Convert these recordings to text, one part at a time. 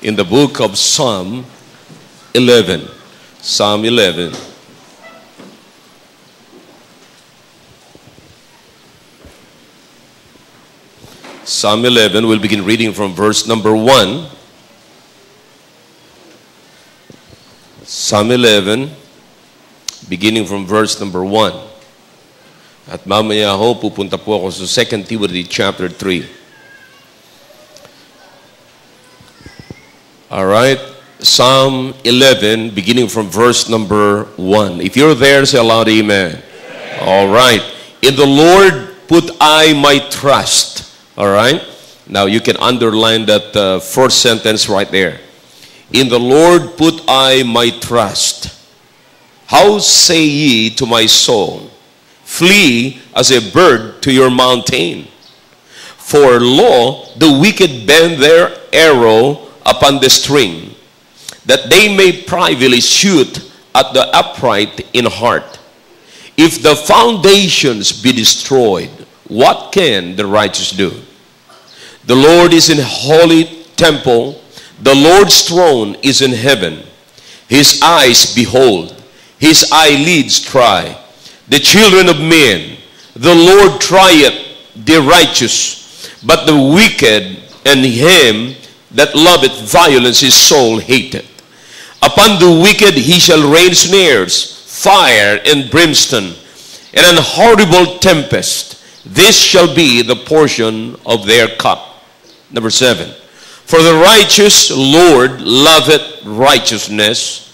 in the book of Psalm 11. Psalm 11. Psalm 11, we'll begin reading from verse number 1. Psalm 11, beginning from verse number 1. At mamaya ho, pupunta po ako sa 2 Timothy chapter 3. Alright, Psalm 11, beginning from verse number 1. If you're there, say aloud, amen. Alright, in the Lord put I my trust. Alright, now you can underline that first sentence right there. In the Lord put I my trust. How say ye to my soul, flee as a bird to your mountain? For lo, the wicked bend their arrow upon the string, that they may privily shoot at the upright in heart. If the foundations be destroyed, what can the righteous do? The Lord is in holy temple. The Lord's throne is in heaven. His eyes behold, his eyelids try the children of men. The Lord trieth the righteous, but the wicked and him that loveth violence his soul hateth. Upon the wicked he shall rain snares, fire and brimstone, and an horrible tempest. This shall be the portion of their cup. Number 7. For the righteous Lord loveth righteousness,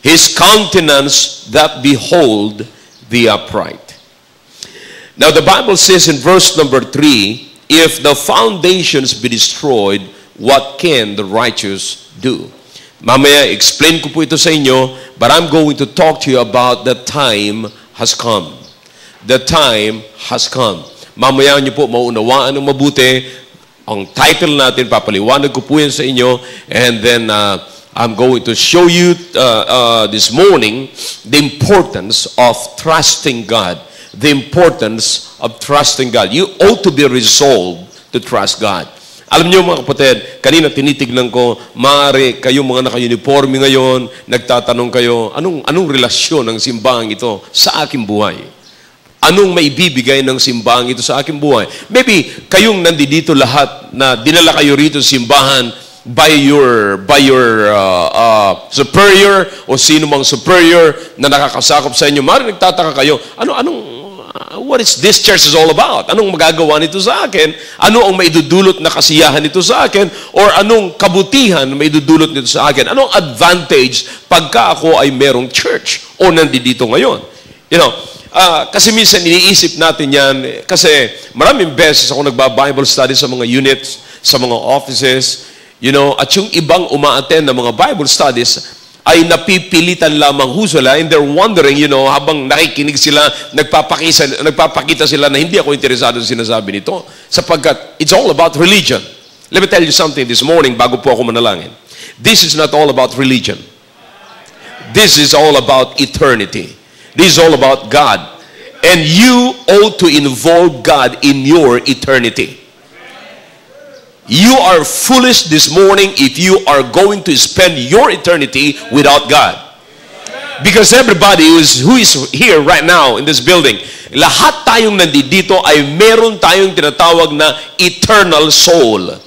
his countenance that behold the upright. Now the Bible says in verse number 3, if the foundations be destroyed, what can the righteous do? Mamaya, explain ko po ito sa inyo, but I'm going to talk to you about the time has come. The time has come. Mamaya niyo po maunawaan ng mabuti. Ang title natin, papaliwanag ko po yan sa inyo, and then I'm going to show you this morning the importance of trusting God. The importance of trusting God. You ought to be resolved to trust God. Alam niyo mga kapatid, kanina tinitignan ko, maaari kayong mga naka-uniforme ngayon, nagtatanong kayo, anong relasyon ng simbahang ito sa aking buhay? Anong maibibigay ng simbahang ito sa aking buhay? Maybe kayong nandito lahat na dinala kayo rito sa simbahan by your superior o sino mang superior na nakakasakop sa inyo. Maaaring nagtataka kayo, what is this church is all about? Anong magagawa nito sa akin? Ano ang maidudulot na kasiyahan nito sa akin? Or anong kabutihan na maidudulot nito sa akin? Anong advantage pagka ako ay merong church o nandito ngayon? You know, kasi minsan iniisip natin yan, kasi maraming beses ako nagba-Bible study sa mga units, sa mga offices, you know, at yung ibang uma-attend ng mga Bible studies ay napipilitan lamang sila, and they're wondering, you know, habang nakikinig sila, nagpapakita sila na hindi ako interesado sa sinasabi nito, sapagkat it's all about religion. Let me tell you something this morning bago po ako manalangin. This is not all about religion. This is all about eternity. This is all about God. And you ought to involve God in your eternity. You are foolish this morning if you are going to spend your eternity without God. Because everybody who is here right now in this building, lahat tayong nandito ay meron tayong tinatawag na eternal soul.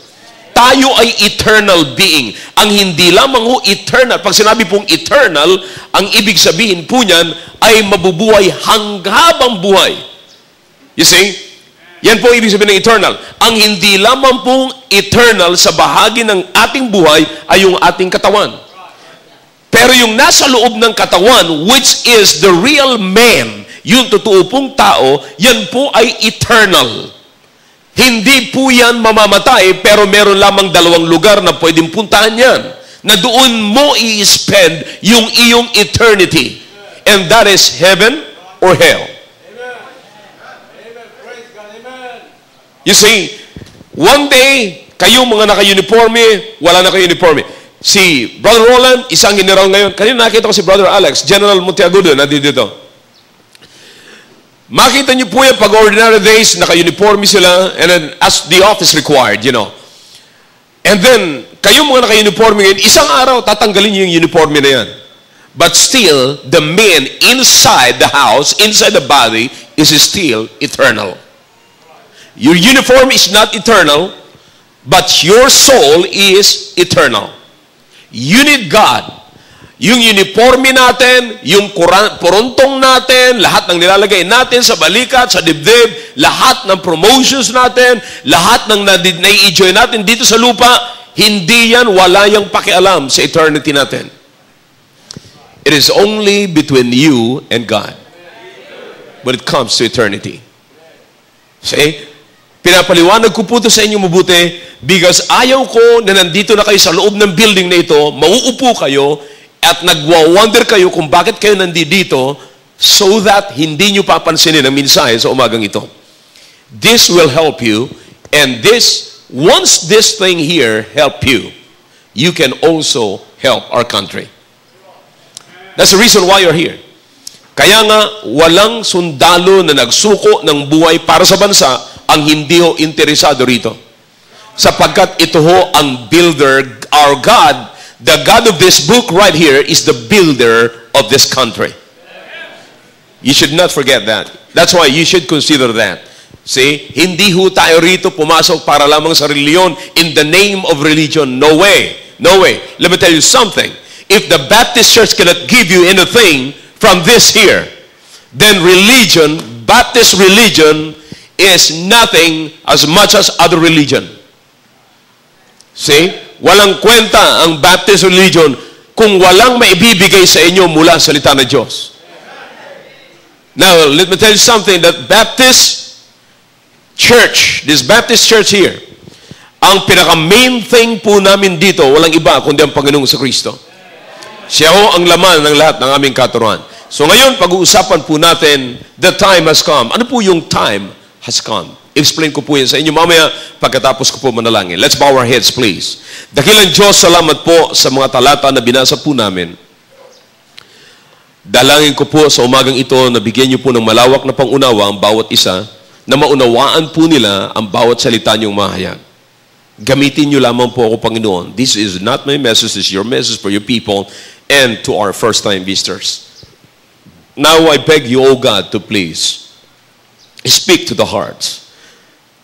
Tayo ay eternal being. Ang hindi lamang eternal, pag sinabi pong eternal, ang ibig sabihin po niyan ay mabubuhay hanghabang buhay. You see? Yan po ibig sabihin ng eternal. Ang hindi lamang pong eternal sa bahagi ng ating buhay ay yung ating katawan. Pero yung nasa loob ng katawan, which is the real man, yung totoo pong tao, yan po ay eternal. Hindi po yan mamamatay, pero meron lamang dalawang lugar na pwedeng puntahan yan, na doon mo i-spend yung iyong eternity. And that is heaven or hell. You see, one day, kayong mga naka-uniforme, wala na kayo-uniforme. Si Brother Roland, isang general ngayon. Kanina nakita ko si Brother Alex, General Monteagudo, nandito. Makita niyo po yan pag ordinary days, naka-uniforme sila, and then as the office required, you know. And then, kayong mga naka-uniforme ngayon, isang araw, tatanggalin niyo yung uniforme na yan. But still, the man inside the house, inside the body, is still eternal. Your uniform is not eternal, but your soul is eternal. You need God. Yung uniforme natin, yung puruntong natin, lahat ng nilalagay natin sa balikat, sa dibdib, lahat ng promotions natin, lahat ng nai-enjoy natin dito sa lupa, hindi yan, wala yung pakialam sa eternity natin. It is only between you and God when it comes to eternity. See? Pinapaliwanag ko po ito sa inyo mabuti because ayaw ko na nandito na kayo sa loob ng building na ito, mauupo kayo at nagwa-wonder kayo kung bakit kayo nandito so that hindi nyo papansinin ang mensahe sa umagang ito. This will help you, and once this thing here help you, you can also help our country. That's the reason why you're here. Kaya nga, walang sundalo na nagsuko ng buhay para sa bansa ang hindi ho interesado rito. Sapagkat ito ho ang builder, our God. The God of this book right here is the builder of this country. You should not forget that. That's why you should consider that. See, hindi ho tayo rito pumasok para lamang sa reliyon in the name of religion. No way. No way. Let me tell you something. If the Baptist Church cannot give you anything from this here, then religion, Baptist religion, is nothing as much as other religion. See? Walang kwenta ang Baptist religion kung walang maibibigay sa inyo mula sa salita ng Diyos. Now, let me tell you something, that Baptist Church, this Baptist Church here, ang pinaka-main thing po namin dito, walang iba kundi ang Panginoong Kristo. Siya ho ang laman ng lahat ng aming katuruan. So ngayon, pag-uusapan po natin, the time has come. Ano po yung time has come? Explain ko po yan sa inyo mamaya pagkatapos ko po manalangin. Let's bow our heads, please. Dakilang Diyos, salamat po sa mga talata na binasa po namin. Dalangin ko po sa umagang ito na bigyan niyo po ng malawak na pangunawa ang bawat isa, na maunawaan po nila ang bawat salita niyong mahayag. Gamitin niyo lamang po ako, Panginoon. This is not my message, this is your message for your people and to our first-time visitors. Now I beg you, O God, to please speak to the hearts.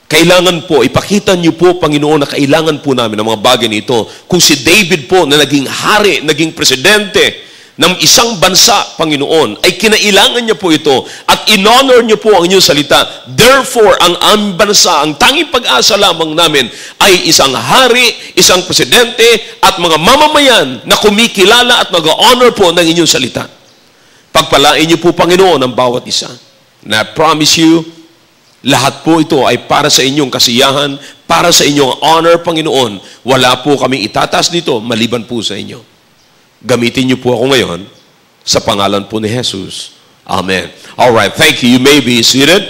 Kailangan po, ipakita niyo po, Panginoon, na kailangan po namin ang mga bagay nito. Kung si David po na naging hari, naging presidente ng isang bansa, Panginoon, ay kinailangan niya po ito at in-honor niyo po ang inyong salita. Therefore, ang aming bansa, ang tanging pag-asa lamang namin ay isang hari, isang presidente at mga mamamayan na kumikilala at nag-honor po ng inyong salita. Pagpalain niyo po, Panginoon, ang bawat isa. And I promise you, lahat po ito ay para sa inyong kasiyahan, para sa inyong honor, Panginoon. Wala po kaming itataas dito, maliban po sa inyo. Gamitin niyo po ako ngayon sa pangalan po ni Jesus. Amen. All right, thank you. You may be seated.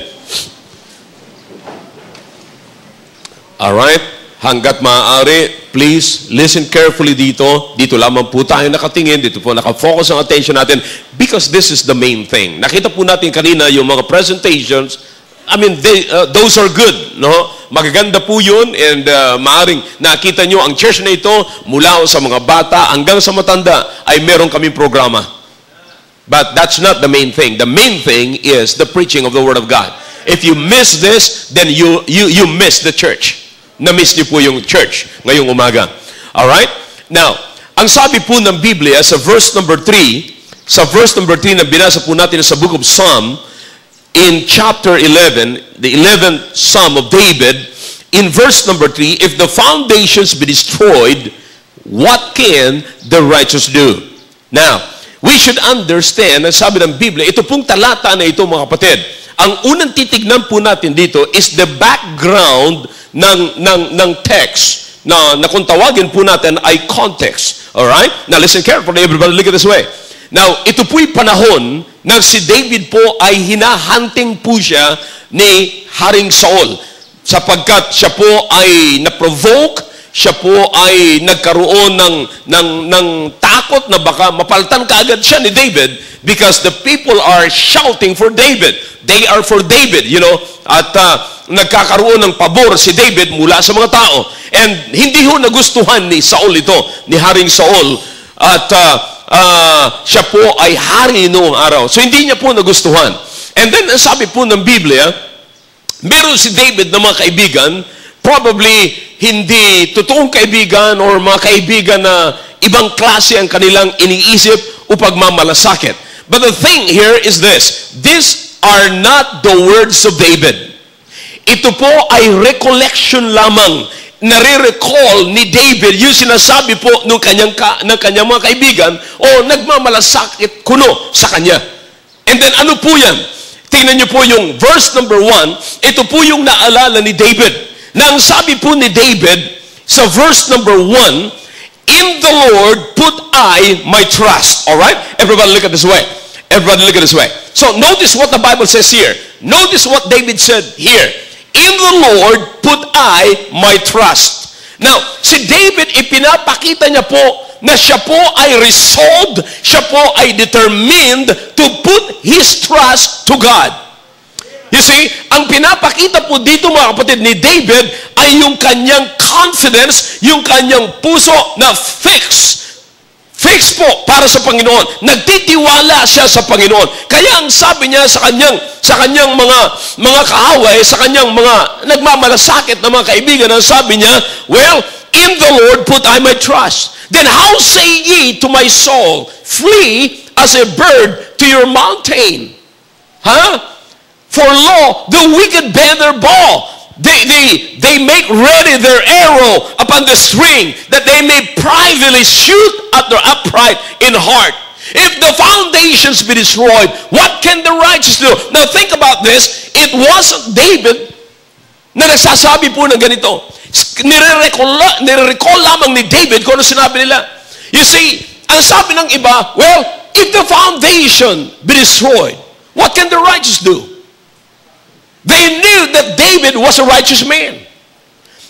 All right. Hanggat maaari, please listen carefully dito. Dito lamang po tayo nakatingin. Dito po nakafocus ang attention natin because this is the main thing. Nakita po natin kanina yung mga presentations. I mean, those are good, no? Magaganda po yun, and maaring nakita nyo ang church na ito, mula sa mga bata hanggang sa matanda, ay meron kaming programa. But that's not the main thing. The main thing is the preaching of the Word of God. If you miss this, then you miss the church. Na-miss niyo po yung church ngayong umaga. Alright? Now, ang sabi po ng Biblia sa verse number 3, na binasa po natin sa book of Psalm, in chapter 11, the 11th Psalm of David, in verse number 3, if the foundations be destroyed, what can the righteous do? Now, we should understand, ang sabi ng Biblia, ito pong talata na ito, mga kapatid, ang unang titignan po natin dito is the background ng text na kung tawagin po natin ay context. Alright? Now, listen carefully, everybody, look at this way. Now, ito po'y panahon na si David po ay hinahunting po siya ni Haring Saul sapagkat siya po ay na-provoke, siya po ay nagkaroon ng takot na baka mapaltan kaagad siya ni David because the people are shouting for David. They are for David, you know. At nagkakaroon ng pabor si David mula sa mga tao. And hindi ho nagustuhan ni Saul ito, ni Haring Saul. At siya po ay hari noong araw. So hindi niya po nagustuhan. And then sabi po ng Biblia, meron si David na mga kaibigan, probably hindi totoong kaibigan or mga kaibigan na ibang klase ang kanilang iniisip o pagmamalasakit. But the thing here is this. These are not the words of David. Ito po ay recollection lamang. Nare-recall ni David yung sinasabi po ng kanyang mga kaibigan o nagmamalasakit kuno sa kanya. And then ano po yan? Tingnan niyo po yung verse number 1. Ito po yung naalala ni David. Na ang sabi po ni David sa verse number 1, in the Lord put I my trust. Alright? Everybody look at this way. Everybody look at this way. So notice what the Bible says here. Notice what David said here. In the Lord put I my trust. Now, si David, ipinapakita niya po na siya po ay resolved, siya po ay determined to put his trust to God. You see, ang pinapakita po dito mga kapatid ni David ay yung kanyang confidence, yung kanyang puso na fix po para sa Panginoon. Nagtitiwala siya sa Panginoon. Kaya ang sabi niya sa kanyang mga kaaway, sa kanyang mga nagmamalasakit na mga kaibigan, ang sabi niya, well, in the Lord put I my trust. Then how say ye to my soul, flee as a bird to your mountain? Huh? For lo, the wicked bend their bow. They make ready their arrow upon the string, that they may privately shoot at the upright in heart. If the foundations be destroyed, what can the righteous do? Now think about this. It wasn't David na nagsasabi po ng ganito. Nire-recall lamang ni David kung ano sinabi nila. You see, ang sabi ng iba, well, if the foundation be destroyed, what can the righteous do? They knew that David was a righteous man.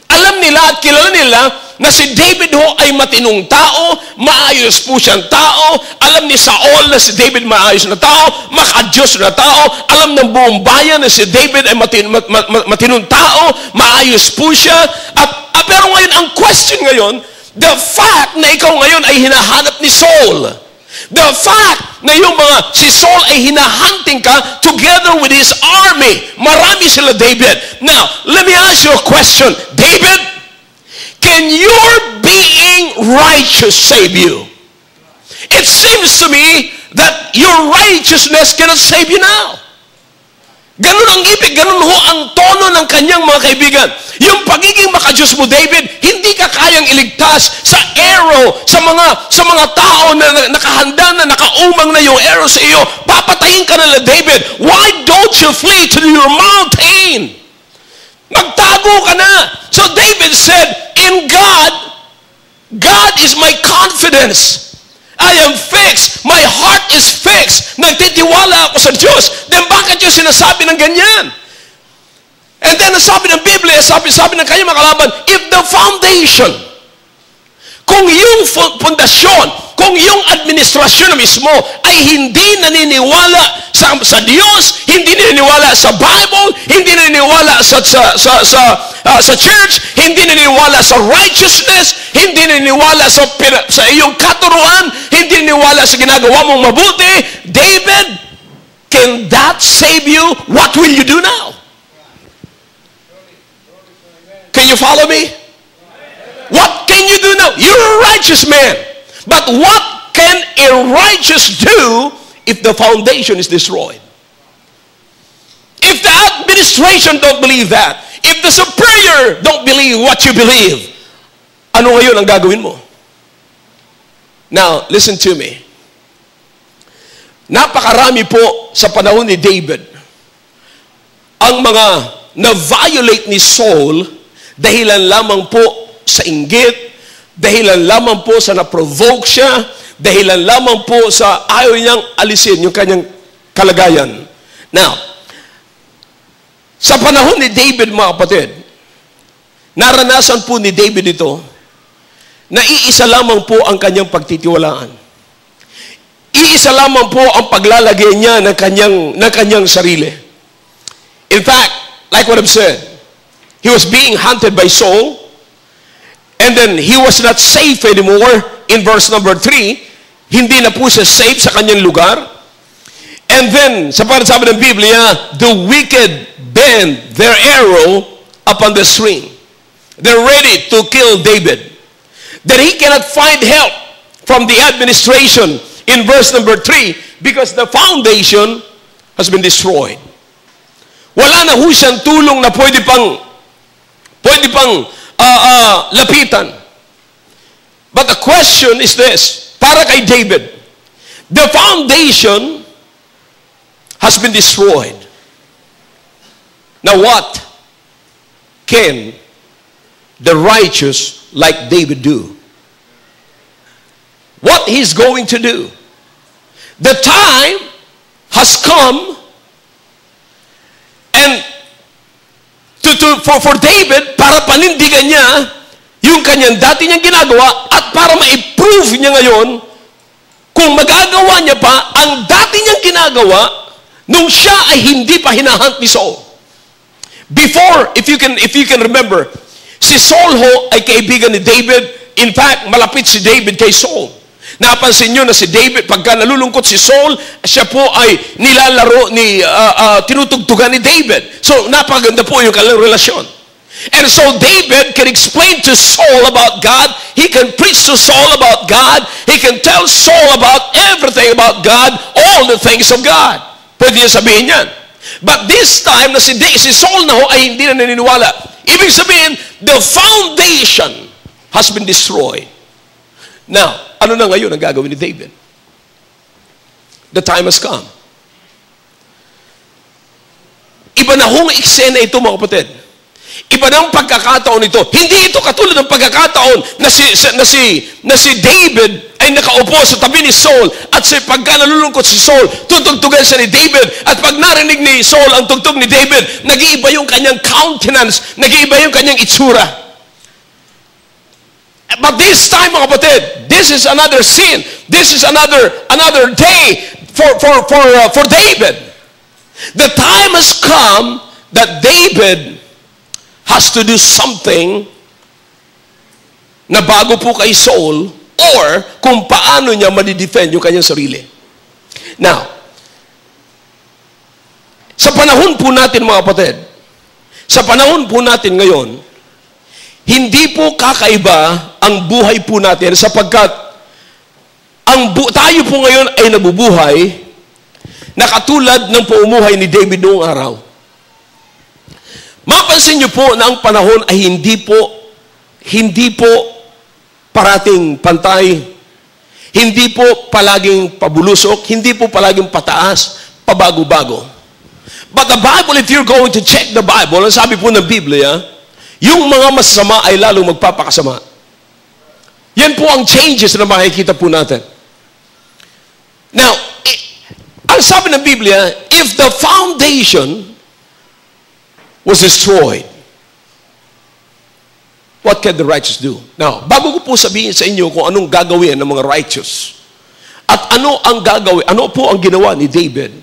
Alam nila at kilala nila na si David ho ay matinong tao, maayos po siyang tao. Alam ni Saul na si David maayos na tao, makadiyos na tao. Alam ng buong bayan na si David ay matinong tao, maayos po siya. Pero ngayon, ang question ngayon, the fact na ikaw ngayon ay hinahanap ni Saul. The fact na yung si Saul ay hinahunting ka together with his army. Marami sila, David. Now, let me ask you a question. David, can your being righteous save you? It seems to me that your righteousness cannot save you now. Ganun ang ibig, ganun ho ang tono ng kanyang mga kaibigan. Yung pagiging makadiyos mo, David, hindi ka kayang iligtas sa arrow, sa mga tao na nakahanda na, nakaumang na yung arrow sa iyo. Papatayin ka nila, David. Why don't you flee to your mountain? Magtago ka na. So David said, in God, God is my confidence. I am fixed. My heart is fixed. Nagtitiwala ako sa Diyos. Then bakit yung sinasabi ng ganyan? And then sabi ng Biblia, sabi ng kanyang mga kalaban, if the foundation, kung yung pundasyon, kung yung administrasyon na mismo ay hindi naniniwala sa Diyos, hindi naniniwala sa Bible, hindi naniniwala sa church, hindi naniniwala sa righteousness, hindi naniniwala sa iyong katuruan, hindi naniniwala sa ginagawa mong mabuti, David, can that save you? What will you do now? Can you follow me? What can you do now? You're a righteous man. But what can a righteous do if the foundation is destroyed? If the administration don't believe that, if the superior don't believe what you believe, ano ngayon ang gagawin mo? Now, listen to me. Napakarami po sa panahon ni David ang mga na-violate ni Saul dahilan lamang po sa inggit, dahilan lamang po sa na-provoke siya, dahilan lamang po sa ayaw niyang alisin yung kanyang kalagayan. Now, sa panahon ni David, mga kapatid, naranasan po ni David ito na iisa lamang po ang kanyang pagtitiwalaan. Iisa lamang po ang paglalagay niya ng kanyang sarili. In fact, like what I've said, he was being hunted by Saul, and then he was not safe anymore. In verse number 3, hindi na po siya safe sa kanyang lugar. And then, sa sabi ng Biblia, the wicked bend their arrow upon the string. They're ready to kill David. That he cannot find help from the administration in verse number 3 because the foundation has been destroyed. Wala na ho siyang tulong na pwede pang lapitan. But the question is this, para kay David, the foundation has been destroyed. Now what can the righteous like David do? What he's going to do? The time has come, and for David, para panindigan niya yung kanyang dati niyang ginagawa at para ma-prove niya ngayon kung magagawa niya pa ang dati niyang ginagawa nung siya ay hindi pa hinahunt ni Saul. Before, if you can remember, si Saul ho ay kaibigan ni David. In fact, malapit si David kay Saul. Napansin nyo na si David, pagka nalulungkot si Saul, siya po ay nilalaro tinutugtugan ni David. So, napaganda po yung kanilang relasyon. And so, David can explain to Saul about God. He can preach to Saul about God. He can tell Saul about everything about God, all the things of God. Pwede niya sabihin yan. But this time, na si Saul na ho ay hindi na naniniwala. Ibig sabihin, the foundation has been destroyed. Now, ano na ngayon ang gagawin ni David? The time has come. Iba na hong eksena ito, mga kapatid. Iba na ang pagkakataon ito. Hindi ito katulad ng pagkakataon na si David ay nakaupo sa tabi ni Saul at pagka nalulungkot si Saul, tutugtugan siya ni David at pag narinig ni Saul ang tugtog ni David, nag-iiba yung kanyang countenance, nag-iiba yung kanyang itsura. But this time, mga kapatid, this is another scene. This is another day for David. The time has come that David has to do something na bago po kay Saul or kung paano niya ma-defend yung kanyang sarili. Now, sa panahon po natin, mga kapatid, sa panahon po natin ngayon, hindi po kakaiba ang buhay po natin sapagkat tayo po ngayon ay nabubuhay na katulad ng pamumuhay ni David noong araw. Mapansin niyo po na ang panahon ay hindi po parating pantay, hindi po palaging pabulusok, hindi po palaging pataas, pabago-bago. But the Bible, if you're going to check the Bible, ang sabi po ng Biblia, yung mga masasama ay lalong magpapakasama. Yan po ang changes na makikita po natin. Now, ang sabi ng Biblia, if the foundation was destroyed, what can the righteous do? Now, bago ko po sabihin sa inyo kung anong gagawin ng mga righteous at ano po ang ginawa ni David,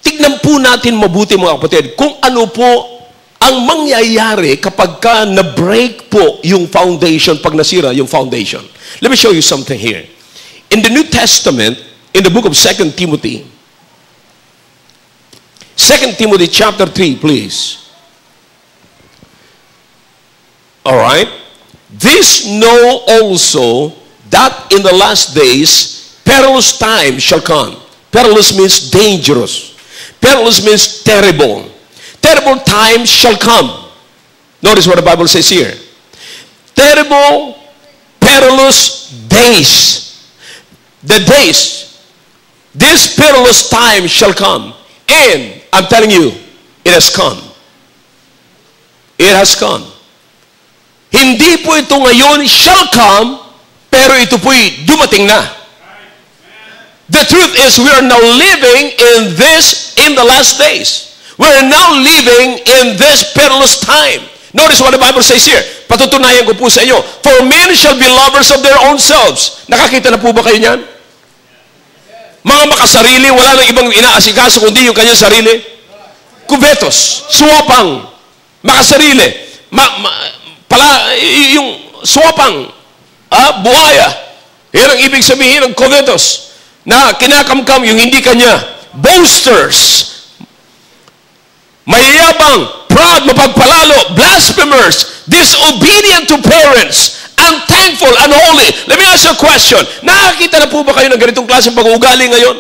tignan po natin mabuti, mga kapatid, kung ano po ang mangyayari kapag na-break po yung foundation, pag nasira yung foundation. Let me show you something here. In the New Testament, in the book of 2 Timothy, 2 Timothy chapter 3, please. All right. This know also that in the last days, perilous times shall come. Perilous means dangerous. Perilous means terrible. Terrible times shall come. Notice what the Bible says here. Terrible, perilous days. The days. This perilous time shall come. And, I'm telling you, it has come. It has come. Hindi po ito ngayon shall come, pero ito po'y dumating na. The truth is, we are now living in the last days. We're now living in this perilous time. Notice what the Bible says here. Patutunayan ko po sa inyo. For men shall be lovers of their own selves. Nakakita na po ba kayo niyan? Mga makasarili, wala nang ibang inaasikaso kundi yung kanyang sarili. Kubetos, suwapang, makasarili, yung suwapang, buhaya. Yan ang ibig sabihin ng kubetos. Na kinakamkam yung hindi kanya. Boasters, mayayabang, proud, mapagpalalo, blasphemers, disobedient to parents, unthankful, unholy. Let me ask you a question. Nakakita na po ba kayo ng ganitong klaseng pag-uugali ngayon?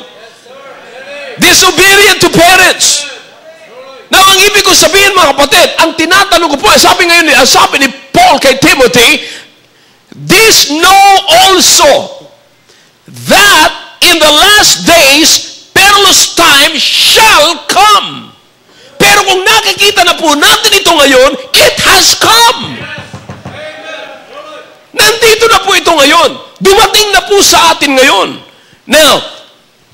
Disobedient to parents. Now, ang ibig ko sabihin, mga kapatid, ang tinatanong ko po, sabi ni Paul kay Timothy, this know also that in the last days, perilous times shall come. Pero kung nakikita na po natin ito ngayon, it has come. Nandito na po ito ngayon. Dumating na po sa atin ngayon. Now,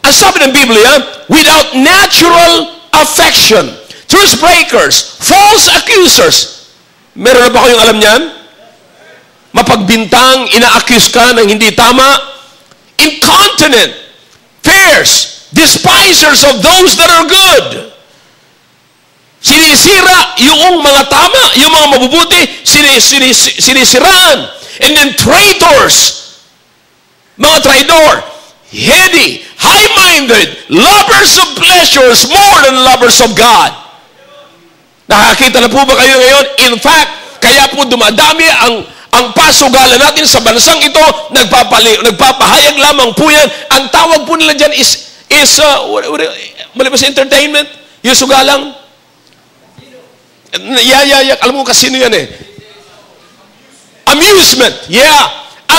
ang sabi ng Biblia, without natural affection, truth breakers, false accusers. Meron na ba kayong alam niyan? Mapagbintang, ina-accuse ka ng hindi tama. Incontinent, fierce, despisers of those that are good. Sinisira yung mga tama, yung mga mabubuti, sinisiraan. And then traitors, mga traidor, heady, high-minded, lovers of pleasures more than lovers of God. Nakakita na po ba kayo ngayon? In fact, kaya po dumadami ang pasugalan natin sa bansang ito, nagpapahayag lamang po yan. Ang tawag po nila dyan is maliban sa entertainment, yung sugalang. Alam mo kasino yan eh. Amusement. Yeah.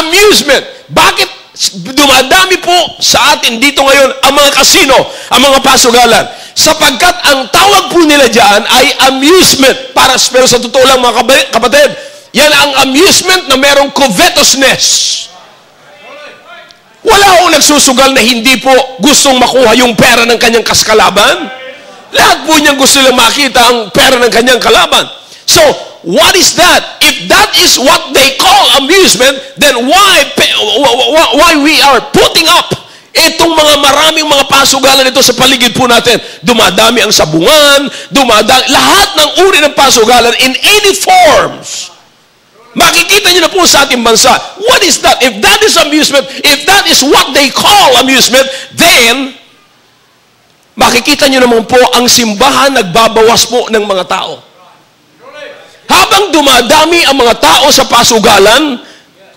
Amusement. Bakit dumadami po sa atin dito ngayon ang mga kasino, ang mga pasugalan? Sapagkat ang tawag po nila dyan ay amusement. Pero sa totoo lang mga kapatid, yan ang amusement na merong covetousness. Wala akong nagsusugal na hindi po gustong makuha yung pera ng kanyang kaskalaban. Lahat po niyang gusto lang makita ang pera ng kanyang kalaban. So, what is that? If that is what they call amusement, then why we are putting up itong mga maraming mga pasugalan ito sa paligid po natin? Dumadami ang sabungan, lahat ng uri ng pasugalan in any forms. Makikita niyo na po sa ating bansa. What is that? If that is amusement, if that is what they call amusement, then makikita niyo naman po ang simbahan nagbabawas po ng mga tao. Habang dumadami ang mga tao sa pasugalan,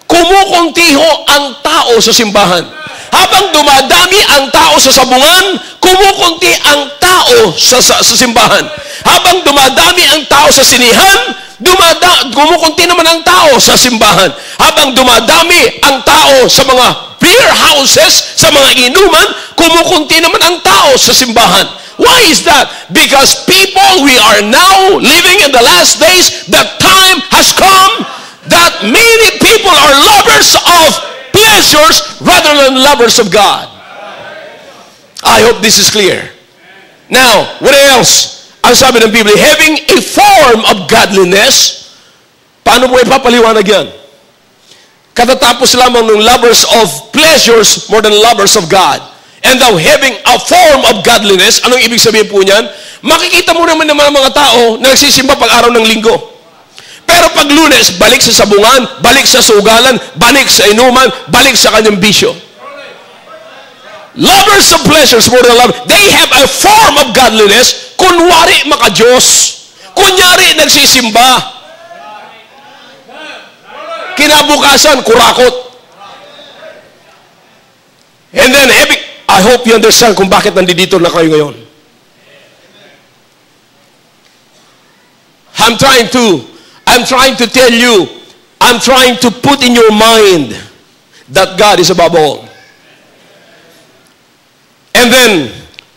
kumukunti ho ang tao sa simbahan. Habang dumadami ang tao sa sabungan, kumukunti ang tao sa simbahan. Habang dumadami ang tao sa sinihan, kumukunti naman ang tao sa simbahan. Habang dumadami ang tao sa mga beer houses, sa mga inuman, kumukunti naman ang tao sa simbahan. Why is that? Because people, we are now living in the last days, the time has come that many people are lovers of pleasures rather than lovers of God. I hope this is clear. Now, what else? Ang sabi ng Biblia, having a form of godliness, paano mo ipapaliwanag yan? Katatapos lamang ng lovers of pleasures more than lovers of God. And thou having a form of godliness, anong ibig sabihin po niyan? Makikita mo naman ng mga tao na nagsisimba pag araw ng linggo. Pero pag Lunes, balik sa sabungan, balik sa sugalan, balik sa inuman, balik sa kanyang bisyo. Lovers of pleasures more than lovers. They have a form of godliness. Kunwari maka-Diyos. Kunyari nagsisimba. Kinabukasan, kurakot. And then, I hope you understand kung bakit nandito na kayo ngayon. I'm trying to tell you, I'm trying to put in your mind that God is above all. And then,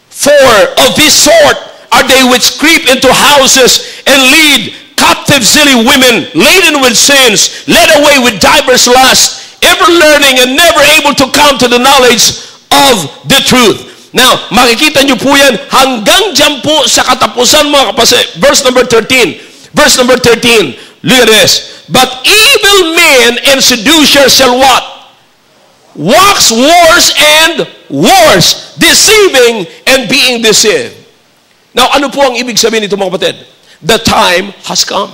for of this sort are they which creep into houses and lead captive silly women, laden with sins, led away with divers lusts, ever learning and never able to come to the knowledge of the truth. Now, makikita nyo po yan hanggang dyan po sa katapusan mga kapatid. Verse number 13. Verse number 13. Look at this. But evil men and seducers shall what? Wax wars and wars, deceiving and being deceived. Now, ano po ang ibig sabihin nito mga kapatid? The time has come.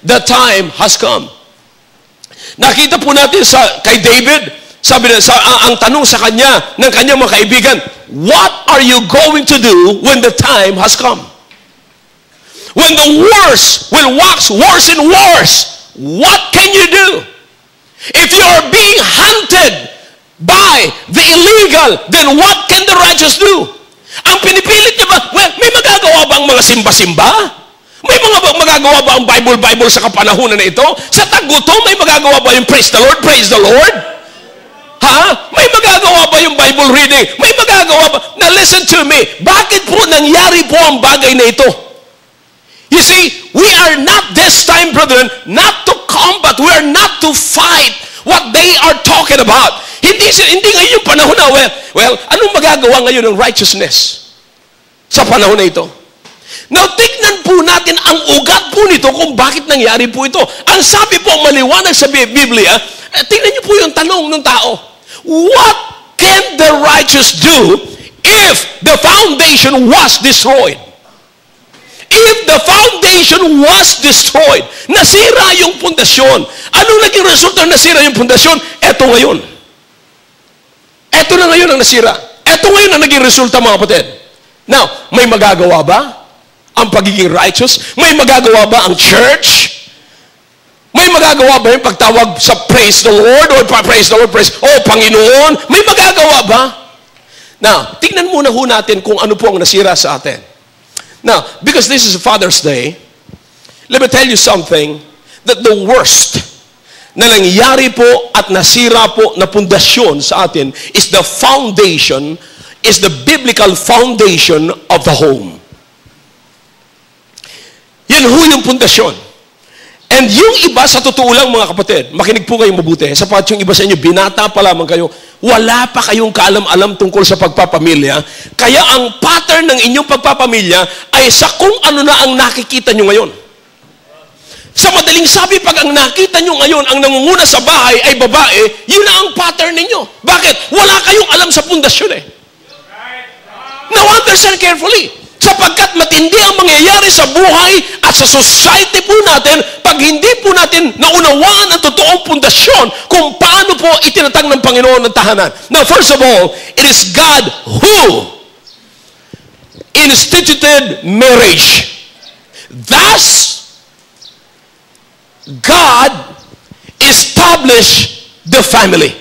The time has come. Nakita po natin kay David, sabi na, ang tanong sa kanya, ng kanyang mga kaibigan, what are you going to do when the time has come? When the wars will wax wars and wars, what can you do? If you are being hunted by the illegal, then what can the righteous do? Ang pinipilit niya ba, well, may magagawa ba ang mga simba-simba? May mga magagawa ba ang Bible sa kapanahunan na ito? Sa tagutom, may magagawa ba yung praise the Lord? Praise the Lord? Ha? May magagawa ba yung Bible reading? May magagawa ba? Now listen to me. Bakit po nangyari po ang bagay na ito? You see, we are not this time, brethren, not to combat. We are not to fight what they are talking about. Hindi ngayon yung panahon na, well, anong magagawa ngayon ng righteousness sa panahon na ito? Now, tignan po natin ang ugat po nito kung bakit nangyari po ito. Ang sabi po, maliwanag sa Biblia, tignan niyo po yung tanong ng tao. What can the righteous do if the foundation was destroyed? If the foundation was destroyed, nasira yung pundasyon. Anong naging resulta na nasira yung pundasyon? Eto ngayon. Eto na ngayon ang nasira. Eto ngayon ang naging resulta, mga kapatid. Now, may magagawa ba ang pagiging righteous? May magagawa ba ang church? May magagawa ba yung pagtawag sa praise the Lord or praise the Lord, praise, oh Panginoon? May magagawa ba? Now, tingnan muna ho natin kung ano po ang nasira sa atin. Now, because this is Father's Day, let me tell you something, that the worst na nangyari po at nasira po na pundasyon sa atin is the foundation, is the biblical foundation of the home. Yan ho yung pundasyon. And yung iba, sa totoo lang mga kapatid, makinig po kayong mabuti, sapat yung iba sa inyo, binata pa lamang kayo, wala pa kayong kaalam-alam tungkol sa pagpapamilya, kaya ang pattern ng inyong pagpapamilya ay sa kung ano na ang nakikita nyo ngayon. Sa madaling sabi, pag ang nakita nyo ngayon, ang nangunguna sa bahay ay babae, yun na ang pattern ninyo. Bakit? Wala kayong alam sa pundasyon eh. Now understand carefully. Sapagkat matindi ang mangyayari sa buhay at sa society po natin pag hindi po natin naunawaan ang totoong pundasyon kung paano po itinatag ng Panginoon ng tahanan. Now, first of all, it is God who instituted marriage. Thus, God established the family.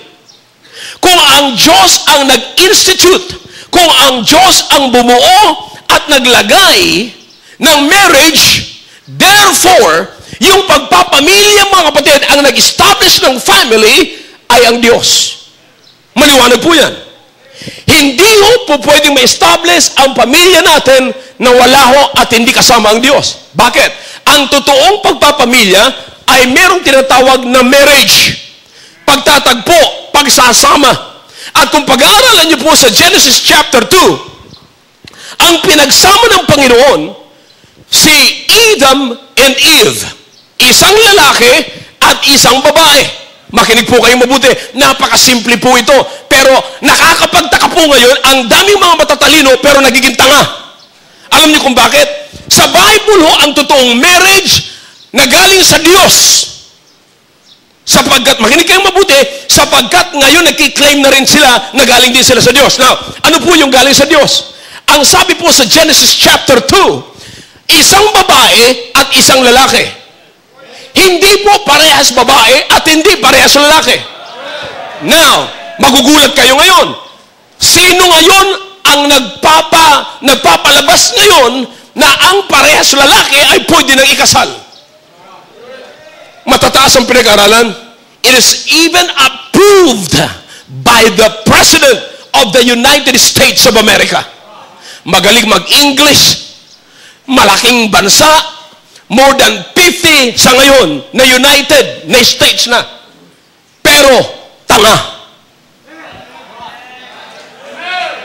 Kung ang Diyos ang nag-institute, kung ang Diyos ang bumuo at naglagay ng marriage, therefore, yung pagpapamilya, mga kapatid, ang nag-establish ng family ay ang Diyos. Maliwanag po yan. Hindi ho po pwedeng ma-establish ang pamilya natin na wala ho at hindi kasama ang Diyos. Bakit? Ang totoong pagpapamilya ay merong tinatawag na marriage. Pagtatagpo, pagsasama. At kung pag-aaralan niyo po sa Genesis chapter 2, ang pinagsama ng Panginoon, si Adam and Eve, isang lalaki at isang babae. Makinig po kayong mabuti, napakasimple po ito. Pero nakakapagtaka po ngayon, ang daming mga matatalino pero nagiging tanga. Alam niyo kung bakit? Sa Bible ho, ang totoong marriage na galing sa Diyos. Sapagkat, makinig kayong mabuti, sapagkat ngayon nagkiklaim na rin sila na galing din sila sa Diyos. Now, ano po yung galing sa Diyos? Ang sabi po sa Genesis chapter 2, isang babae at isang lalaki. Hindi po parehas babae at hindi parehas lalaki. Now, magugulat kayo ngayon. Sino ngayon ang nagpapalabas ngayon na ang parehas lalaki ay pwede nang ikasal? Matataas ang pinag-aralan. It is even approved by the President of the United States of America. Magaling mag-English, malaking bansa, more than 50 sa ngayon na United na States na. Pero, tanga.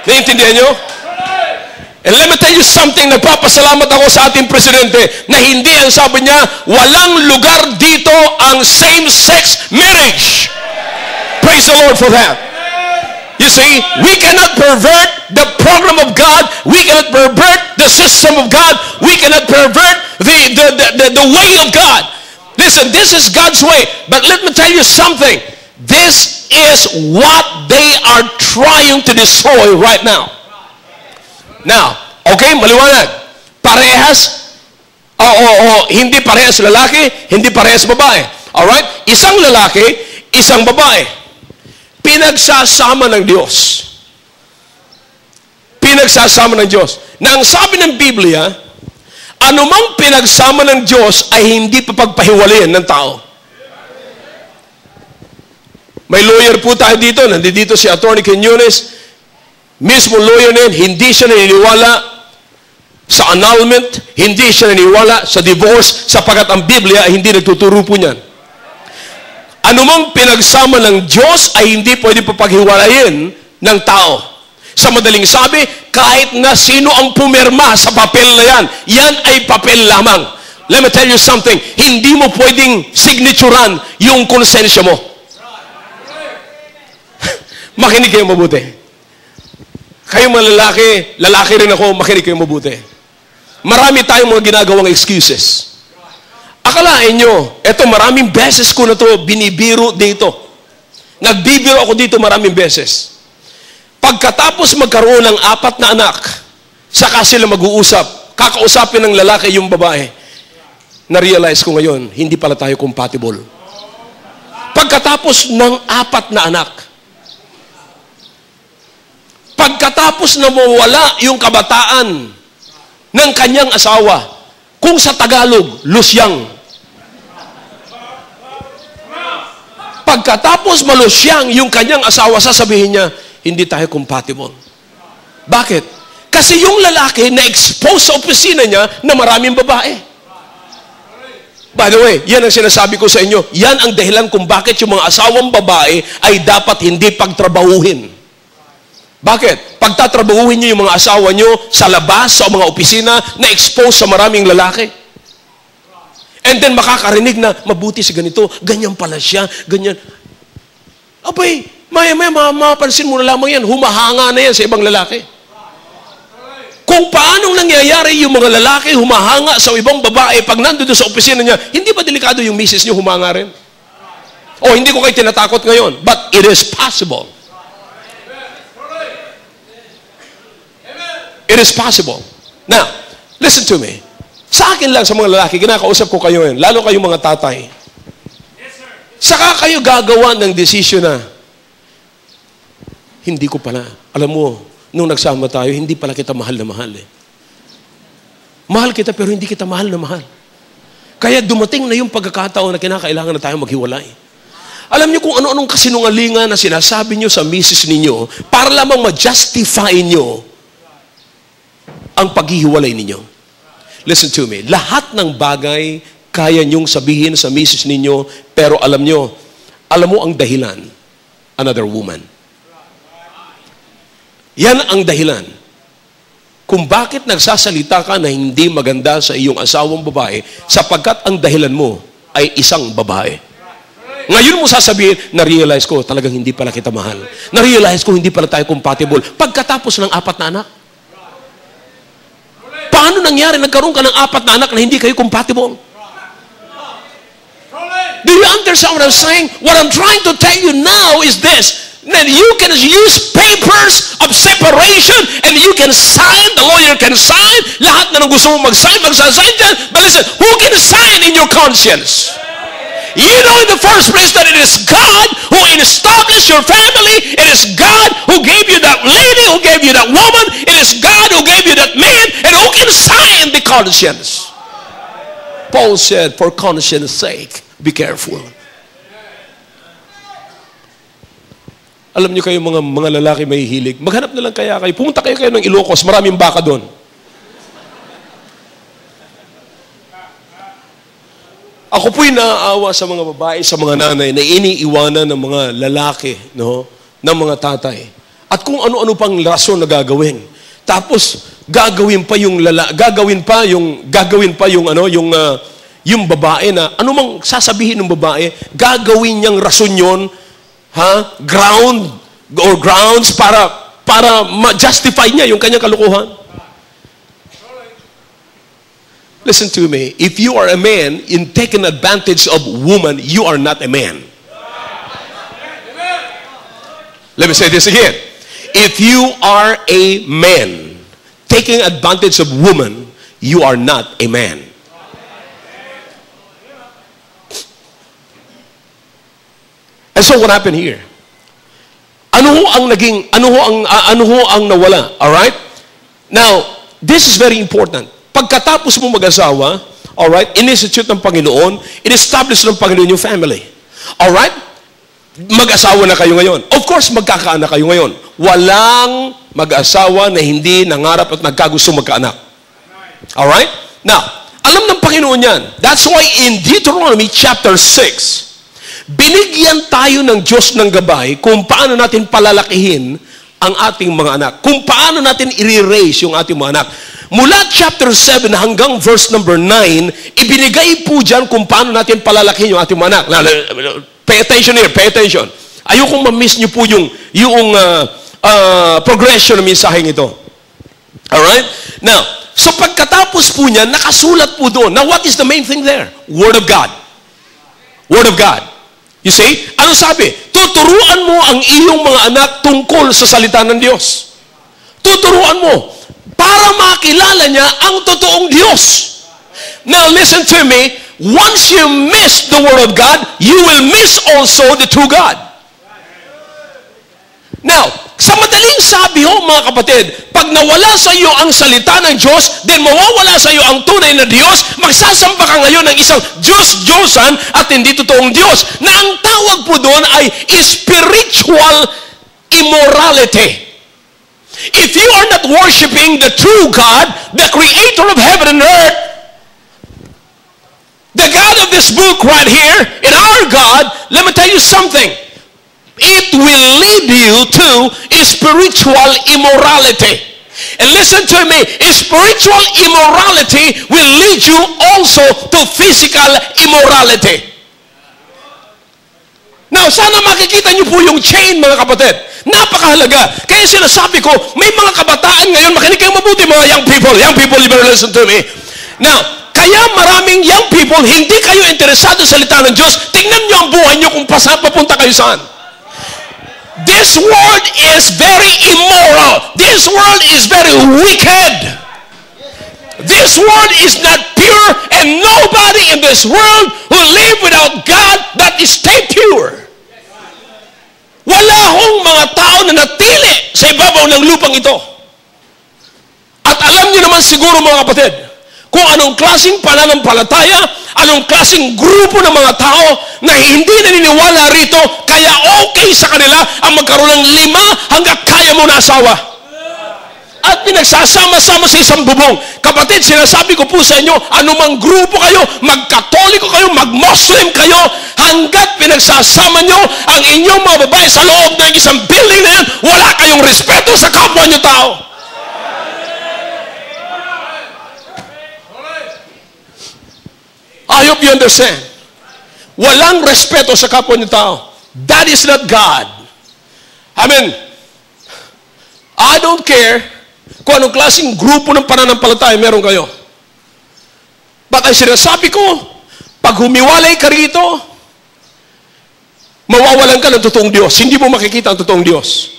Naiintindihan nyo? And let me tell you something, nagpapasalamat ako sa ating presidente na hindi ang sabi niya, walang lugar dito ang same-sex marriage. Praise the Lord for that. You see, we cannot pervert the program of God. We cannot pervert the system of God. We cannot pervert the way of God. Listen, this is God's way. But let me tell you something. This is what they are trying to destroy right now. Now, okay, maliwanag. Parehas, hindi parehas lalaki, hindi parehas babae. Alright? Isang lalaki, isang babae. Pinagsasama ng Diyos. Pinagsasama ng Diyos. Na ang sabi ng Biblia, anumang pinagsama ng Diyos ay hindi papagpahiwalayan ng tao. May lawyer po tayo dito, nandito si Attorney Quiñones, mismo lawyer na yun, hindi siya naniniwala sa annulment, hindi siya naniniwala sa divorce, sapagkat ang Biblia ay hindi nagtuturo po niyan. Anumang pinagsama ng Diyos ay hindi pwede papaghiwalayin ng tao. Sa madaling sabi, kahit na sino ang pumirma sa papel na yan, yan ay papel lamang. Let me tell you something, hindi mo pwedeng signaturan yung konsensya mo. Makinig kayo mabuti. Kayo mga lalaki rin ako, makinig kayo mabuti. Marami tayong mga ginagawang excuses. Akalain nyo, eto maraming beses ko na to binibiro dito. Nagbibiro ako dito maraming beses. Pagkatapos magkaroon ng 4 na anak, saka sila mag-uusap, kakausapin ng lalaki yung babae, na-realize ko ngayon, hindi pala tayo compatible. Pagkatapos ng 4 na anak, pagkatapos na mawala yung kabataan ng kanyang asawa, kung sa Tagalog, lusyang. Pagkatapos malusyang yung kanyang asawa, sasabihin niya, hindi tayo compatible. Bakit? Kasi yung lalaki na-expose sa opisina niya na maraming babae. By the way, yan ang sinasabi ko sa inyo, yan ang dahilan kung bakit yung mga asawang babae ay dapat hindi pagtrabahuhin. Bakit? Pagtatrabahuhin niyo yung mga asawa niyo sa labas, sa mga opisina, na-expose sa maraming lalaki. And then makakarinig na, mabuti si ganito, ganyan pala siya, ganyan. Abay, maya-maya, mapapansin mo na lamang yan, humahanga na yan sa ibang lalaki. Kung paanong nangyayari yung mga lalaki humahanga sa ibang babae pag nandun sa opisina niya, hindi ba delikado yung misis niyo humanga rin? O hindi ko kayo tinatakot ngayon, but it is possible. It is possible. Now, listen to me. Sa akin lang, sa mga lalaki, kinakausap ko kayo yan, lalo kayong mga tatay. Saka kayo gagawa ng desisyon na, hindi ko pala, alam mo, nung nagsama tayo, hindi pala kita mahal na mahal eh. Mahal kita pero hindi kita mahal na mahal. Kaya dumating na yung pagkakataon na kinakailangan na tayo maghiwalay. Alam niyo kung ano-anong kasinungalingan na sinasabi niyo sa misis ninyo para lamang ma-justify niyo ang paghihiwalay ninyo. Listen to me. Lahat ng bagay kaya niyong sabihin sa misis ninyo, pero alam mo ang dahilan, another woman. Yan ang dahilan kung bakit nagsasalita ka na hindi maganda sa iyong asawang babae, sapagkat ang dahilan mo ay isang babae. Ngayon mo sasabihin, na-realize ko, talagang hindi pala kita mahal. Na-realize ko, hindi pala tayo compatible. Pagkatapos ng 4 na anak, paano nangyari? Nagkaroon ka ng 4 na anak na hindi kayo compatible? Do you understand what I'm saying? What I'm trying to tell you now is this. That you can use papers of separation and you can sign, the lawyer can sign, lahat na nang gusto mo mag-sign, magsasign dyan. But listen, who can sign in your conscience? You know in the first place that it is God who established your family. It is God who gave you that lady, who gave you that woman. It is God who gave you that man. And who can sign the conscience? Paul said, for conscience sake, be careful. Alam niyo kayo mga lalaki may hilig. Maghanap na lang kaya kayo. Pumunta kayo ng Ilocos. Maraming baka doon. Ako po'y naaawa sa mga babae, sa mga nanay na iniiwanan ng mga lalaki, no? Ng mga tatay. At kung ano-ano pang rason na gagawin. Tapos, gagawin pa yung yung babae na anumang sasabihin ng babae, gagawin niyang rason yun, grounds para ma-justify niya yung kanyang kalukuhan. Listen to me. If you are a man in taking advantage of woman, you are not a man. Let me say this again. If you are a man taking advantage of woman, you are not a man. And so what happened here? Ano ho ang nawala? All right? Now, this is very important. Pagkatapos mo mag-asawa, all right, in-institute ng Panginoon, in-establish ng Panginoon yung family. All right? Mag-asawa na kayo ngayon. Of course, magkakaanak kayo ngayon. Walang mag-asawa na hindi nangarap at nagkagusto magkaanak. All right? Now, alam ng Panginoon yan. That's why in Deuteronomy chapter 6, binigyan tayo ng Diyos ng gabay kung paano natin palalakihin ang ating mga anak. Kung paano natin i-raise yung ating mga anak. Mula chapter 7 hanggang verse number 9, ibinigay po dyan kung paano natin palalakihin yung ating mga anak. Now, pay attention here, pay attention. Ayokong ma-miss nyo po yung progression ng mensaheng ito. Alright? Now, so pagkatapos po niya, nakasulat po doon. Now, what is the main thing there? Word of God. Word of God. You see? Ano sabi? Tuturuan mo ang iyong mga anak tungkol sa salita ng Diyos. Tuturuan mo para makilala niya ang totoong Diyos. Now, listen to me. Once you miss the Word of God, you will miss also the true God. Now, sa madaling sabi ho, mga kapatid, pag nawala sa iyo ang salita ng Diyos, then mawawala sa iyo ang tunay na Diyos, magsasamba ka ngayon ng isang Diyos-Diyosan at hindi totoong Diyos, na ang tawag po doon ay spiritual immorality. If you are not worshiping the true God, the creator of heaven and earth, the God of this book right here, and our God, let me tell you something. It will lead you to spiritual immorality. And listen to me, spiritual immorality will lead you also to physical immorality. Now, sana makikita niyo po yung chain, mga kapatid. Napakahalaga. Kaya sinasabi ko, may mga kabataan ngayon, makinig kayong mabuti, mga young people, you better listen to me. Now, kaya maraming young people, hindi kayo interesado sa salita ng Diyos, tingnan niyo ang buhay niyo kung papunta kayo saan. This world is very immoral. This world is very wicked. This world is not pure, and nobody in this world who live without God that is stay pure. Wala hong mga tao na natili sa ibabaw ng lupang ito. At alam niyo naman siguro, mga kapatid, kung anong klaseng pananampalataya, anong klaseng grupo ng mga tao na hindi naniniwala rito, kaya okay sa kanila ang magkaroon ng 5 hanggat kaya mo na asawa. At pinagsasama-sama sa isang bubong. Kapatid, sinasabi ko po sa inyo, anumang grupo kayo, mag-Katoliko kayo, mag-Muslim kayo, hanggat pinagsasama nyo ang inyong mga babae sa loob ng isang building na yan, wala kayong respeto sa kapwa nyo tao. I hope you understand. Walang respeto sa kapwa niyo tao. That is not God. I mean, I don't care kung anong klaseng grupo ng pananampalataya meron kayo. But ang sinasabi ko, pag humiwalay ka rito, mawawalan ka ng totoong Diyos. Hindi mo makikita ang totoong Diyos.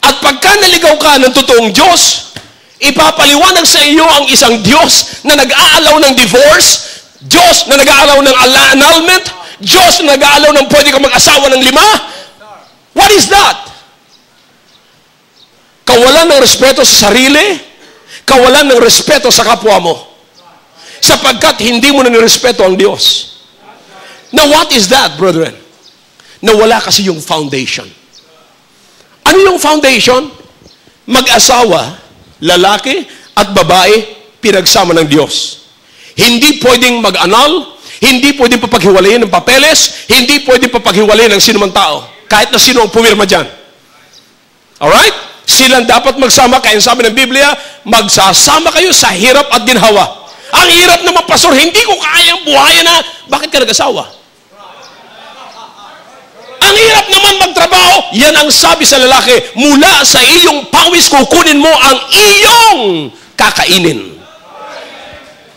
At pagka naligaw ka ng totoong Diyos, ipapaliwanag sa iyo ang isang Diyos na nag-aalaw ng divorce, Diyos na nag-aalaw ng annulment, Diyos na nag-aalaw ng pwede kang mag-asawa ng 5. What is that? Kawalan ng respeto sa sarili, kawalan ng respeto sa kapwa mo. Sapagkat hindi mo na nirespeto ang Diyos. Now, what is that, brethren? Nawala kasi yung foundation. Ano yung foundation? Mag-asawa, lalaki at babae, pinagsama ng Diyos. Hindi pwedeng mag-annul, hindi pwedeng papaghiwalayin ng papeles, hindi pwedeng papaghiwalayin ng sinumang tao. Kahit na sino ang pumirma dyan. Alright? Silang dapat magsama, kaya sabi ng Biblia, magsasama kayo sa hirap at ginhawa. Ang hirap naman, pastor, hindi ko kayang buhayan na, bakit ka nag-asawa? Ang hirap naman magtrabaho, yan ang sabi sa lalaki, mula sa iyong pawis, kukunin mo ang iyong kakainin.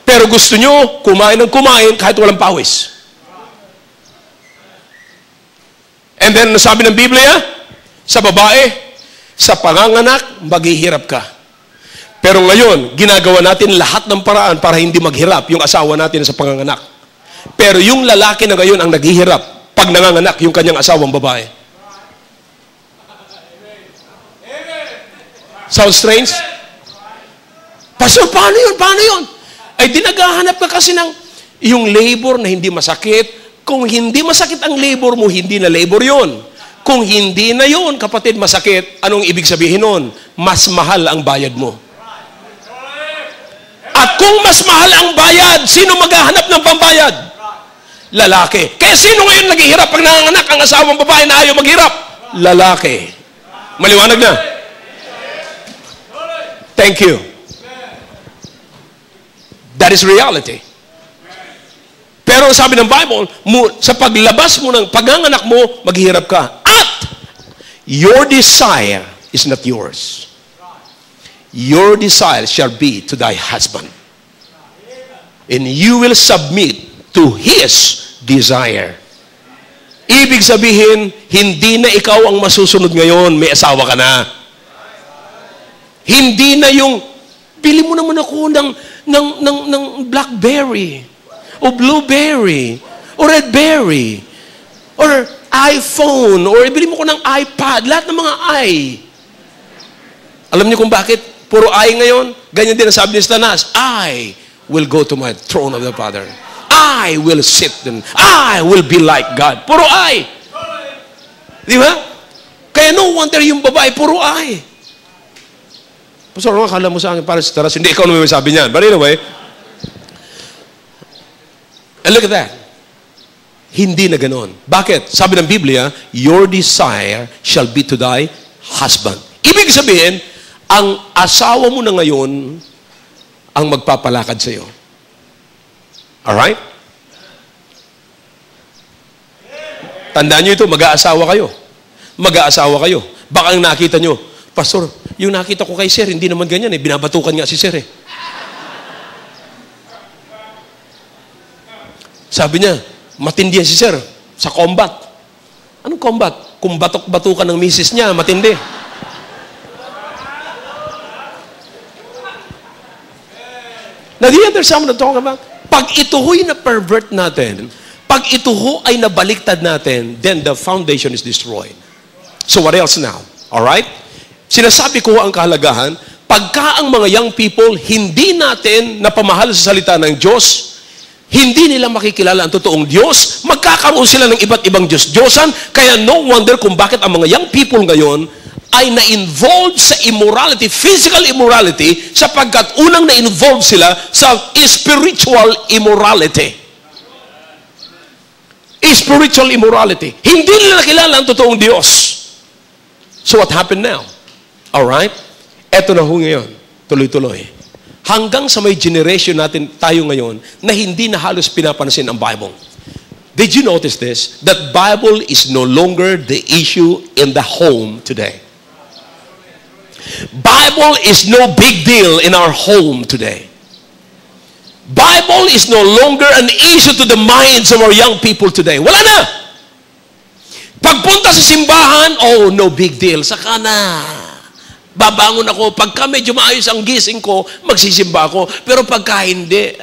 Pero gusto nyo, kumain ng kumain kahit walang pawis. And then, sabi ng Biblia, sa babae, sa panganganak, maghihirap ka. Pero ngayon, ginagawa natin lahat ng paraan para hindi maghirap yung asawa natin sa panganganak. Pero yung lalaki na ngayon ang naghihirap pag nanganganak yung kanyang asawang babae. Sound strange? Pastor, paano yun? Paano yun? Ay, dinagahanap ka kasi ng yung labor na hindi masakit. Kung hindi masakit ang labor mo, hindi na labor yun. Kung hindi na yun, kapatid, masakit, anong ibig sabihin nun? Mas mahal ang bayad mo. At kung mas mahal ang bayad, sino maghahanap ng pambayad? Lalaki. Kaya sino ngayon naghihirap pag nanganganak ang asawang babae na ayaw maghirap? Lalaki. Maliwanag na? Thank you. That is reality. Pero sabi ng Bible, sa paglabas mo ng paganganak mo, maghihirap ka. At your desire is not yours. Your desire shall be to thy husband. And you will submit to his desire. Ibig sabihin, hindi na ikaw ang masusunod ngayon, may asawa ka na. Hindi na yung, bili mo naman ako ng blackberry, o blueberry, o redberry, or iPhone, or bili mo ko ng iPad, lahat ng mga i. Alam niyo kung bakit? Puro I ngayon. Ganyan din ang sabi ni Satanas, I will go to my throne of the Father. I will sit and I will be like God. Puro I. Di ba? Kaya no wonder yung babae, puro I. Pastor, akala mo sa akin para sa taras. Hindi, ikaw naman sabi niyan. But anyway, and look at that. Hindi na ganon. Bakit? Sabi ng Biblia, your desire shall be to thy husband. Ibig sabihin, ang asawa mo na ngayon ang magpapalakad sa iyo. Alright? Tandaan nyo ito, mag-aasawa kayo. Mag-aasawa kayo. Baka ang nakita nyo, Pastor, yung nakita ko kay Sir, hindi naman ganyan eh. Binabatukan nga si Sir eh. Sabi niya, matindi si Sir sa combat. Anong combat? Kung batok-batukan ng misis niya, matindi. Now, do you understand what I'm talking about? Pag ito ho'y na-pervert natin, pag ito ho ay nabaliktad natin, then the foundation is destroyed. So what else now? Alright? Sinasabi ko ang kahalagahan, pagka ang mga young people, hindi natin napamahal sa salita ng Diyos, hindi nila makikilala ang totoong Diyos, magkakaroon sila ng iba't ibang Diyos-Diyosan, kaya no wonder kung bakit ang mga young people ngayon ay na-involved sa immorality, physical immorality, sapagkat unang na-involved sila sa spiritual immorality. Spiritual immorality. Hindi nila nakilala ang totoong Diyos. So what happened now? Alright? Eto na ho ngayon. Tuloy-tuloy. Hanggang sa may generation natin tayo ngayon na hindi na halos pinapansin ang Bible. Did you notice this? That Bible is no longer the issue in the home today. Bible is no big deal in our home today. Bible is no longer an issue to the minds of our young people today. Wala na! Pagpunta sa simbahan, oh, no big deal. Saka na. Babangon ako. Pagka medyo maayos ang gising ko, magsisimba ako. Pero pagka hindi,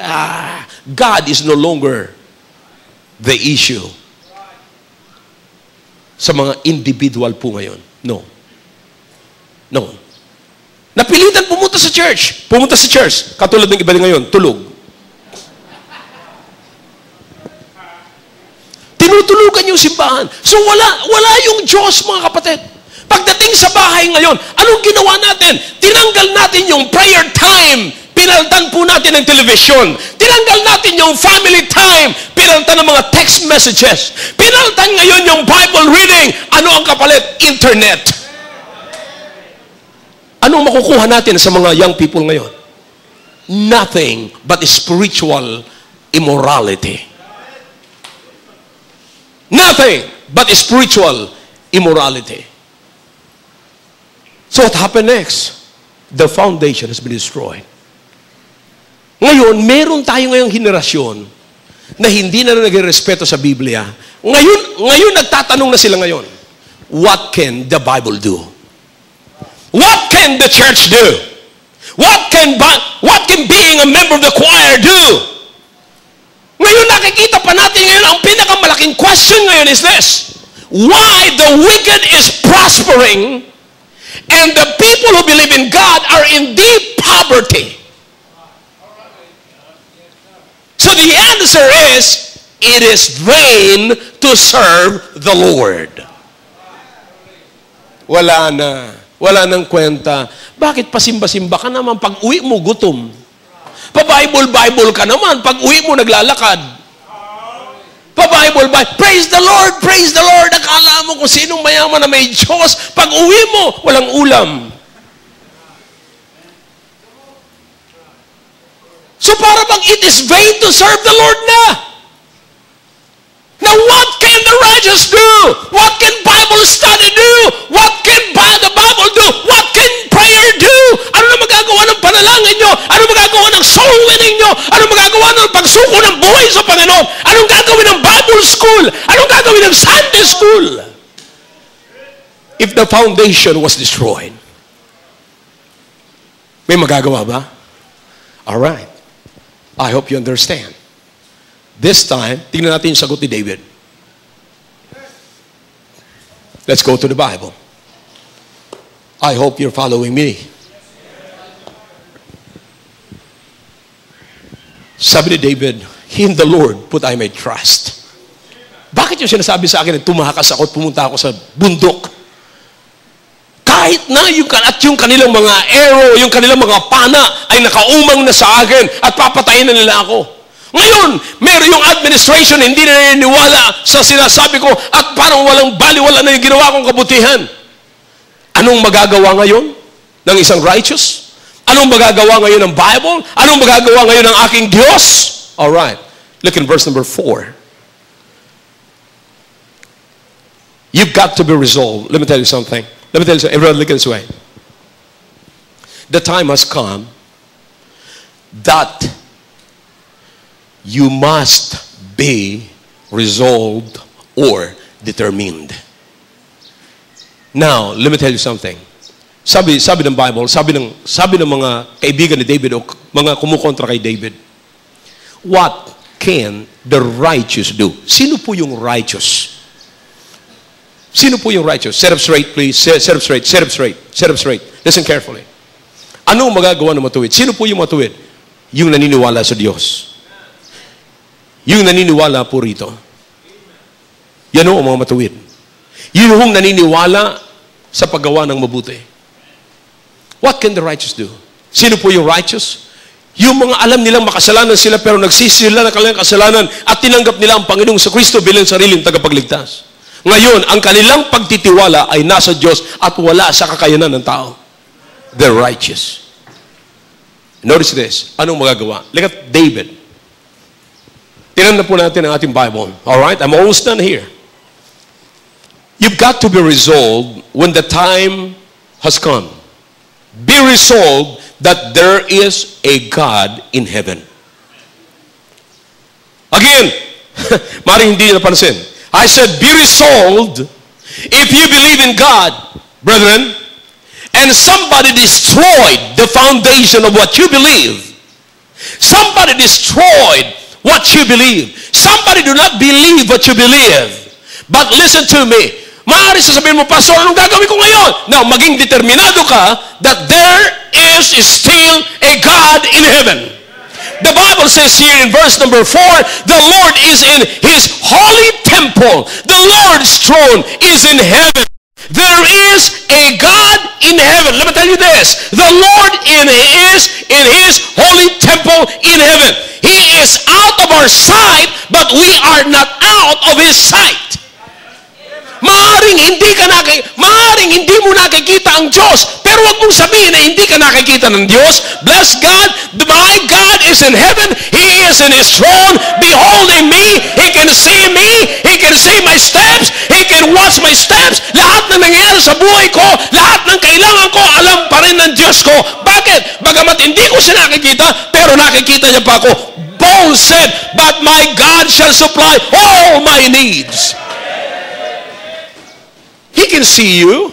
God is no longer the issue sa mga individual po ngayon. No. No. Napilitan pumunta sa church. Pumunta sa church. Katulad ng iba ngayon, tulog. Tinutulugan yung simbahan. So wala yung Diyos, mga kapatid. Pagdating sa bahay ngayon, anong ginawa natin? Tinanggal natin yung prayer time. Pinaltan po natin ng television. Tinanggal natin yung family time. Pinaltan ng mga text messages. Pinaltan ngayon yung Bible reading. Ano ang kapalit? Internet. Anong makukuha natin sa mga young people ngayon? Nothing but spiritual immorality. Nothing but spiritual immorality. So what happened next? The foundation has been destroyed. Ngayon, meron tayo ngayong henerasyon na hindi na nagrespeto sa Biblia. Ngayon nagtatanong na sila ngayon, what can the Bible do? What can the church do? What can being a member of the choir do? Ngayon nakikita pa natin ngayon, ang pinakamalaking question ngayon is this: why the wicked is prospering and the people who believe in God are in deep poverty? So the answer is, it is vain to serve the Lord. Wala nang kwenta. Bakit pasimba-simba ka naman pag uwi mo gutom? Pa-Bible ka naman pag uwi mo naglalakad. Pa-Bible, praise the Lord, praise the Lord. Akala mo kung sinong mayaman na may Diyos. Pag uwi mo, walang ulam. So para bang it is vain to serve the Lord na? Now what can the righteous do? What can Bible study do? What can the Bible do? What can prayer do? Ano na magagawa ng panalangin nyo? Ano magagawa ng soul winning nyo? Ano magagawa ng pagsuko ng buhay sa Panginoon? Anong gagawin ng Bible school? Anong gagawin ng Sunday school? If the foundation was destroyed, may magagawa ba? All right. I hope you understand. This time, tingnan natin yung sagot ni David. Let's go to the Bible. I hope you're following me. Sabi ni David, in the Lord put I my trust. Bakit yung sinasabi sa akin na tumakas ako at pumunta ako sa bundok? Kahit na yung kanilang mga arrow, yung kanilang mga pana ay nakaumang na sa akin at papatayin na nila ako. Ngayon, meron yung administration hindi na naniniwala sa sinasabi ko at parang walang baliwala na yung ginawa kong kabutihan. Anong magagawa ngayon ng isang righteous? Anong magagawa ngayon ng Bible? Anong magagawa ngayon ng aking Diyos? Alright, look in verse number 4. You've got to be resolved. Let me tell you something. Everyone look this way. The time has come that you must be resolved or determined. Now, let me tell you something. Sabi ng Bible, sabi ng mga kaibigan ni David o mga kumukontra kay David, what can the righteous do? Sino po yung righteous? Sino po yung righteous? Set up straight, please. Set up straight. Set up straight. Set up straight. Listen carefully. Anong magagawa ng matuwid? Sino po yung matuwid? Yung naniniwala sa Diyos. Yung naniniwala po rito. Yan o ang mga matuwid. Yung naniniwala sa paggawa ng mabuti. What can the righteous do? Sino po yung righteous? Yung mga alam nilang makasalanan sila pero nagsisi sila ng kanilang kasalanan at tinanggap nila ang Panginoong sa Kristo bilang sariling tagapagligtas. Ngayon, ang kanilang pagtitiwala ay nasa Diyos at wala sa kakayanan ng tao. The righteous. Notice this. Anong magagawa? Look at David. Tingnan na po natin ang ating Bible. Alright? I'm almost done here. You've got to be resolved when the time has come. Be resolved that there is a God in heaven. Again, maring hindi napansin. I said, be resolved if you believe in God, brethren, and somebody destroyed the foundation of what you believe. Somebody destroyed what you believe. Somebody do not believe what you believe. But listen to me. Maaari sasabihin mo, Pastor, anong gagawin ko ngayon? Now, maging determinado ka that there is still a God in heaven. The Bible says here in verse number 4, the Lord is in His holy temple. The Lord's throne is in heaven. There is a God in heaven. Let me tell you this. The Lord is in His holy temple in heaven. He is out of our sight, but we are not out of His sight. Maaring hindi mo nakikita ang Diyos, pero wag mong sabihin na hindi ka nakikita ng Diyos. Bless God. My God is in heaven. He is in His throne, beholding me. He can see me. He can see my steps. He can watch my steps. Lahat na nangyayari sa buhay ko, lahat ng kailangan ko, alam pa rin ng Diyos ko. Bakit? Bagamat hindi ko siya nakikita, pero nakikita niya pa ako. Paul said, but my God shall supply all my needs. He can see you.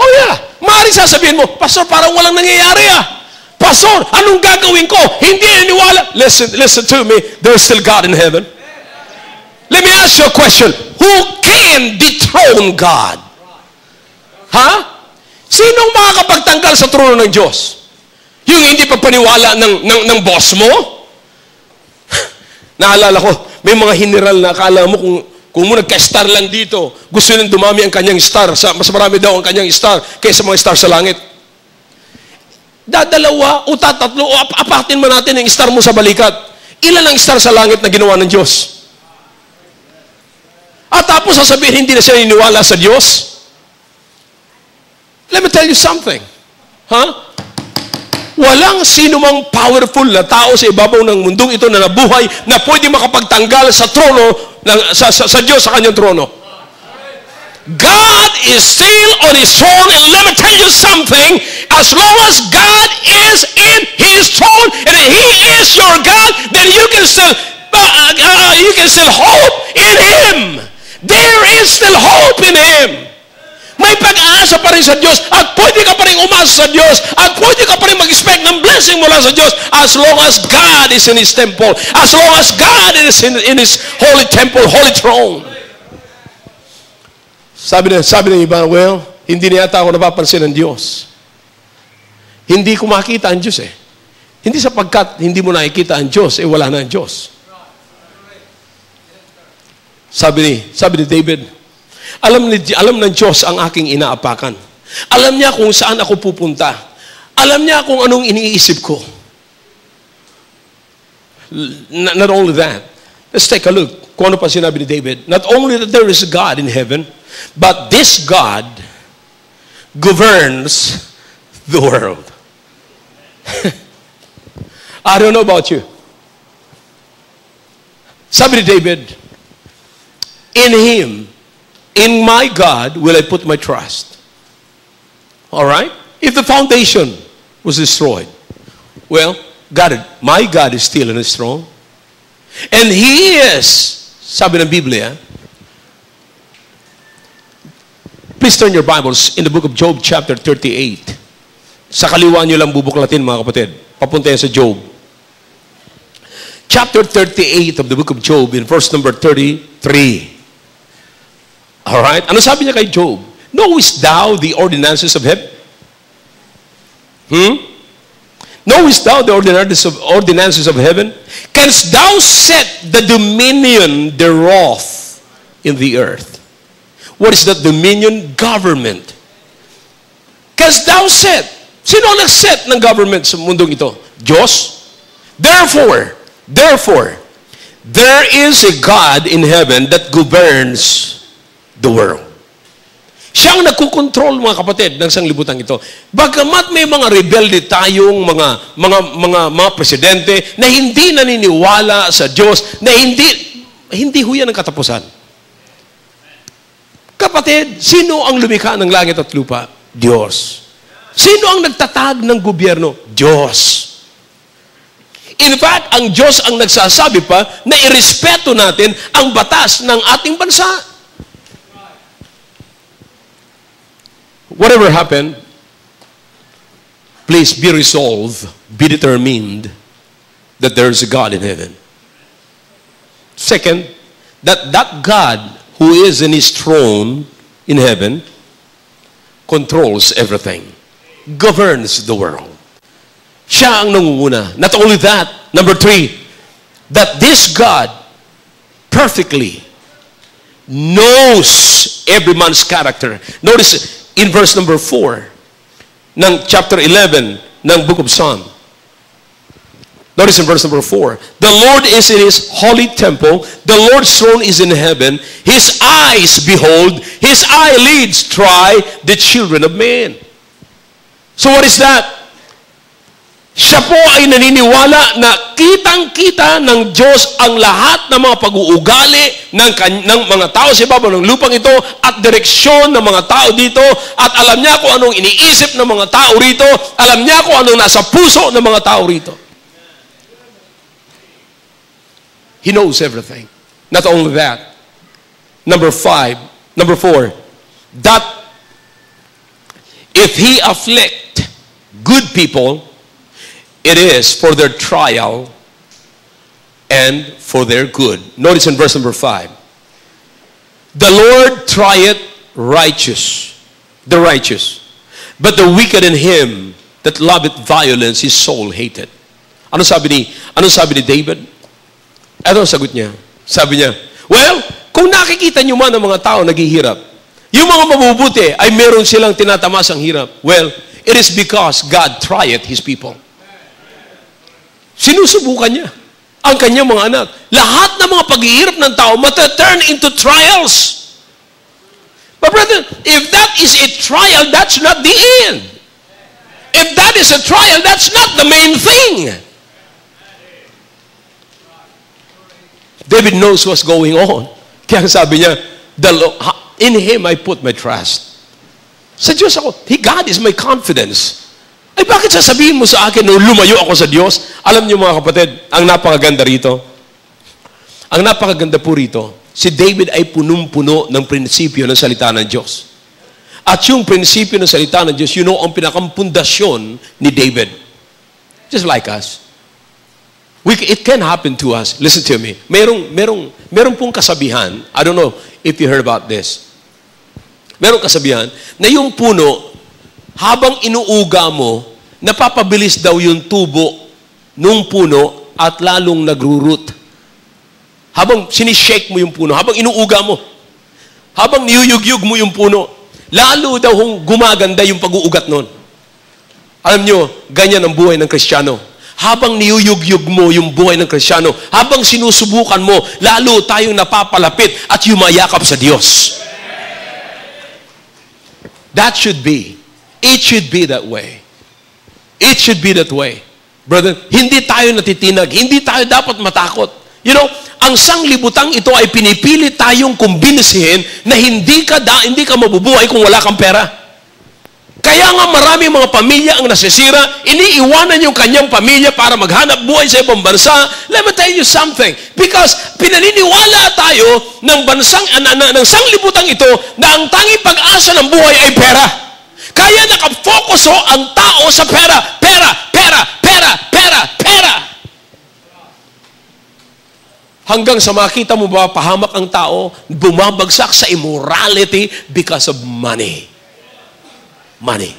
Oh yeah. Maaaring sasabihin mo, Pastor, parang walang nangyayari Pastor, anong gagawin ko? Hindi naniwala. Listen to me. There's still God in heaven. Let me ask you a question. Who can dethrone God? Sinong makakapagtanggal sa trono ng Diyos? Yung hindi pagpaniwala ng boss mo? Naalala ko, may mga general na akala mo kung mo nagka-star lang dito, gusto nang dumami ang kanyang star. Mas marami daw ang kanyang star kaysa mga star sa langit. Dadalawa o tatatlo o apatin mo natin ang star mo sa balikat. Ilan ang star sa langit na ginawa ng Diyos? At tapos sasabihin, hindi na siya niniwala sa Diyos? Let me tell you something. Walang sinumang powerful na tao sa ibabaw ng mundong ito na nabuhay na pwede makapagtanggal sa trono sa Diyos sa kanyang trono. God is still on His throne, and let me tell you something, as long as God is in His throne and He is your God, then you can still hope in Him. There is still hope in Him. May pag-aasa pa rin sa Diyos at pwede ka pa rin umasa sa Diyos at pwede ka pa rin mag-expect ng blessing mula sa Diyos as long as God is in His temple, as long as God is in His holy temple, holy throne. Sabi ng iba, well, hindi na yata ako napapansin ng Diyos. Hindi ko makita ang Diyos Hindi sapagkat hindi mo nakikita ang Diyos, wala na ang Diyos. Sabi ni David, alam ng Diyos ang aking inaapakan. Alam niya kung saan ako pupunta. Alam niya kung anong iniisip ko. Not only that, let's take a look kung ano pa sinabi ni David. Not only that there is a God in heaven, but this God governs the world. I don't know about you. Sabi ni David, in Him, in my God will I put my trust. All right? If the foundation was destroyed, well, my God is still in His throne. And He is, sabi ng Biblia, please turn your Bibles in the book of Job chapter 38. Sa kaliwa nyo lang bubuklatin mga kapatid. Papunta yan sa Job. Chapter 38 of the book of Job in verse number 33. Alright? Ano sabi niya kay Job? Knowest thou the ordinances of heaven? Knowest thou the ordinances of heaven? Canst thou set the dominion thereof in the earth? What is that dominion? Government. Canst thou set? Sino ang nag-set ng government sa mundong ito? Diyos. Therefore, there is a God in heaven that governs the world. Siya ang nagkukontrol, mga kapatid, ng sanglibutan ito. Bagamat may mga rebelde tayong mga presidente na hindi naniniwala sa Diyos, na hindi ho yan ang katapusan. Kapatid, sino ang lumikha ng langit at lupa? Diyos. Sino ang nagtatag ng gobyerno? Diyos. In fact, ang Diyos ang nagsasabi pa na irespeto natin ang batas ng ating bansa. Whatever happened, please be resolved, be determined that there is a God in heaven. Second, that God who is in His throne in heaven controls everything, governs the world. Siya ang nangunguna. Not only that, number 3, that this God perfectly knows every man's character. Notice in verse number 4 ng chapter 11 ng book of Psalm. Notice in verse number 4. The Lord is in His holy temple. The Lord's throne is in heaven. His eyes behold. His eyelids try the children of men. So what is that? Siya po ay naniniwala na kitang-kita ng Diyos ang lahat ng mga pag-uugali ng mga tao sa ibabaw ng lupang ito at direksyon ng mga tao dito at alam niya kung anong iniisip ng mga tao rito, alam niya kung anong nasa puso ng mga tao rito. He knows everything. Not only that. Number 4, that if He afflict good people, it is for their trial and for their good. Notice in verse number 5. The Lord trieth the righteous, but the wicked in him that loveth violence, his soul hateth. Ano sabi ni David? Ano ang sagot niya? Sabi niya, well, kung nakikita niyo man ang mga tao naghihirap, yung mga mabubuti ay meron silang tinatamasang hirap. Well, it is because God trieth His people. Sinusubukan niya ang kanyang mga anak. Lahat ng mga paghihirap ng tao mata-turn into trials. But brother, if that is a trial, that's not the end. If that is a trial, that's not the main thing. David knows what's going on. Kaya sabi niya, in Him I put my trust. Sa Diyos ako, God is my confidence. Ay bakit sasabihin mo sa akin nung lumayo ako sa Diyos? Alam niyo mga kapatid, ang napakaganda rito. Ang napakaganda po rito, si David ay punong-puno ng prinsipyo ng salita ng Diyos. At yung prinsipyo ng salita ng Diyos, ang pinakampundasyon ni David. Just like us. It can happen to us. Listen to me. Merong pong kasabihan. I don't know if you heard about this. Merong kasabihan na yung puno, habang inuuga mo, napapabilis daw yung tubo nung puno at lalong nagro-root. Habang sinishake mo yung puno, habang inuuga mo, habang niyuyugyug mo yung puno, lalo daw gumaganda yung pag-uugat nun. Alam nyo, ganyan ang buhay ng Kristiyano. Habang niyuyugyug mo yung buhay ng Kristiyano, habang sinusubukan mo, lalo tayong napapalapit at yumayakap sa Diyos. That should be. It should be that way. It should be that way. Brother, hindi tayo natitinag. Hindi tayo dapat matakot. You know, ang sanglibutang ito ay pinipilit tayong kumbinsihin na hindi ka mabubuhay kung wala kang pera. Kaya nga marami mga pamilya ang nasisira, iniiwanan yung kanyang pamilya para maghanap buhay sa ibang bansa. Let me tell you something. Because pinaniniwala tayo ng sanglibutang ito na ang tanging pag-asa ng buhay ay pera. Kaya nakafocus ang tao sa pera. Pera, pera, pera, pera, pera. Hanggang sa makita mo ba, pahamak ang tao, bumabagsak sa immorality because of money. Money.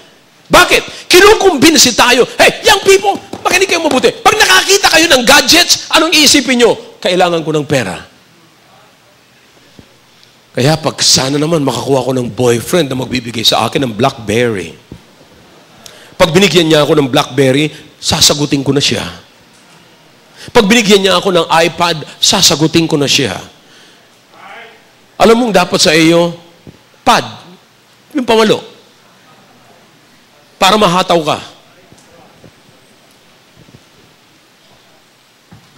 Bakit? Kinukumbinsi tayo. Hey, young people, makinig kayo mabuti. Pag nakakita kayo ng gadgets, anong iisipin nyo? Kailangan ko ng pera. Kaya pag sana naman makakuha ko ng boyfriend na magbibigay sa akin ng BlackBerry. Pag binigyan niya ako ng BlackBerry, sasagutin ko na siya. Pag binigyan niya ako ng iPad, sasagutin ko na siya. Alam mong dapat sa iyo, pad. Yung pamalo. Para mahataw ka.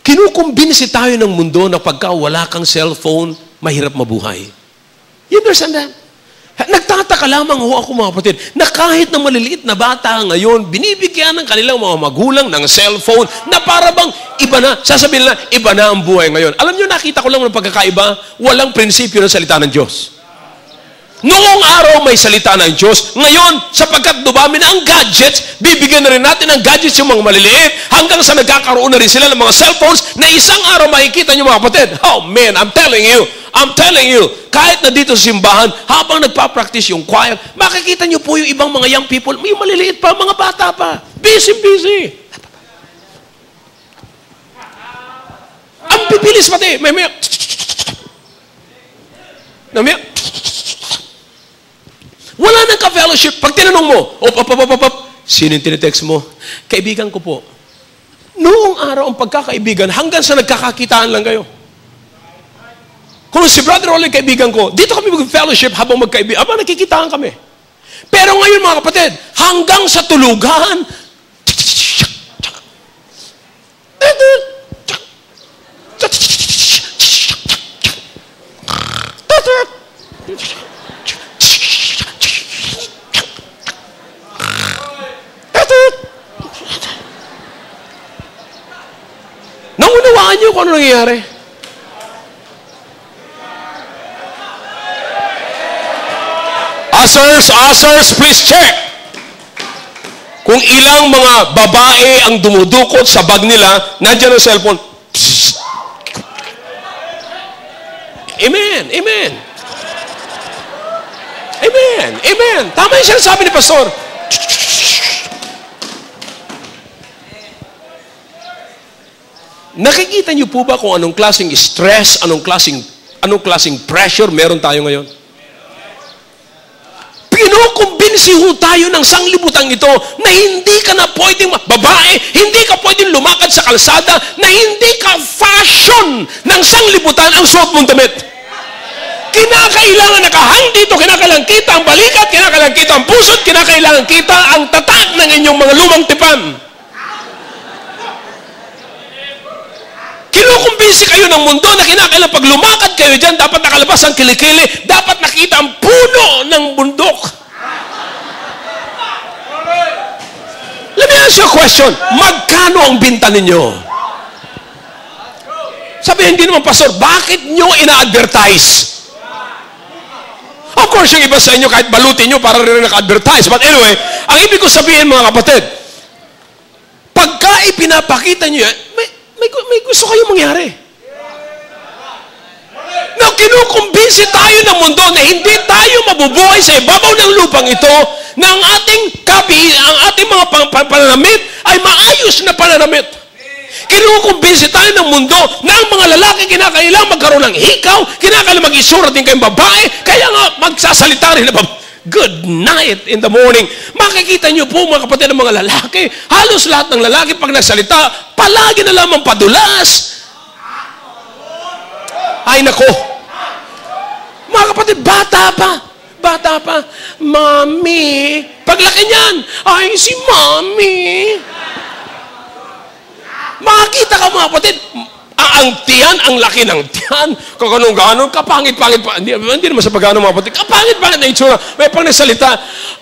Kinukumbinsi tayo ng mundo na pagka wala kang cellphone, mahirap mabuhay. You understand that? Nagtataka lamang ako mga kapatid na kahit na maliliit na bata ngayon, binibigyan ng kanilang mga magulang ng cellphone na para bang iba na, sasabihin nila, iba na ang buhay ngayon. Alam nyo, nakita ko lang ng pagkakaiba, walang prinsipyo ng salita ng Diyos. Noong araw may salita ng Diyos. Ngayon, sapagkat dumami na ang gadgets, bibigyan na rin natin ng gadgets yung mga maliliit hanggang sa nagkakaroon na rin sila ng mga cellphones na isang araw makikita nyo mga kapatid. Oh man, I'm telling you, kahit na dito sa simbahan, habang nagpa-practice yung choir, makikita nyo po yung ibang mga young people, yung maliliit pa, mga bata pa. Busy. Ang bibilis pati. May wala nang ka-fellowship. Pag tinanong mo, sino yung tinetext mo? Kaibigan ko po. Noong araw ang pagkakaibigan, hanggang sa nagkakakitaan lang kayo. Kung si Brother Rolly kaibigan ko, dito kami mag-fellowship habang magkaibigan, habang nakikitaan kami. Pero ngayon mga kapatid, hanggang sa tulugan, naunawaan niyo kung ano nangyayari? Ushers, please check. Kung ilang mga babae ang dumudukot sa bag nila, nandiyan ang cellphone. Psst. Amen, amen. Amen, amen. Tama yung sinasabi ni Pastor. Nakikita niyo po ba kung anong klaseng stress, anong klaseng pressure meron tayo ngayon? Pinukumbinsi ho tayo ng sanglibutan ito na hindi ka na pwedeng babae, hindi ka pwedeng lumakad sa kalsada, na hindi ka fashion ng sanglibutan ang suot mong damit. Kinakailangan nakahang dito, kinakailangan kita ang balikat, kinakailangan kita ang pusot, kinakailangan kita ang tatak ng inyong mga lumang tipan. Kinukumbinsi kayo ng mundo na kinakailangan pag lumakad kayo dyan, dapat nakalabas ang kilikili, dapat nakita ang puno ng bundok. Let me ask you a question. Magkano ang binta ninyo? Sabihin din naman, Pastor, bakit nyo ina-advertise? Of course, yung iba sa inyo, kahit balutin nyo, para rin naka-advertise. But anyway, ang ibig ko sabihin, mga kapatid, pagka ipinapakita nyo yan, may gusto kayo mangyari. Na kinukumbinsi tayo ng mundo na hindi tayo mabubuhay sa ibabaw ng lupang ito, na ang ating mga pananamit ay maayos na pananamit. Kinukumbinsi tayo ng mundo na ang mga lalaki kinakailangan magkaroon ng hikaw, kinakailangan mag-isura din kayong babae, kaya nga magsasalita rin na good night in the morning. Makikita niyo po mga kapatid ng mga lalaki, halos lahat ng lalaki pag nagsalita, palagi na lamang padulas. Ay nako. Mga kapatid, bata pa. Mami. Paglaki niyan, ay si Mami. Makikita ka mga kapatid, ang tiyan, ang laki ng tiyan, kung ganun-ganon, kapangit-pangit pa. Hindi naman sa pagano mga kapatid, kapangit-pangit na itsura. May pang nagsalita,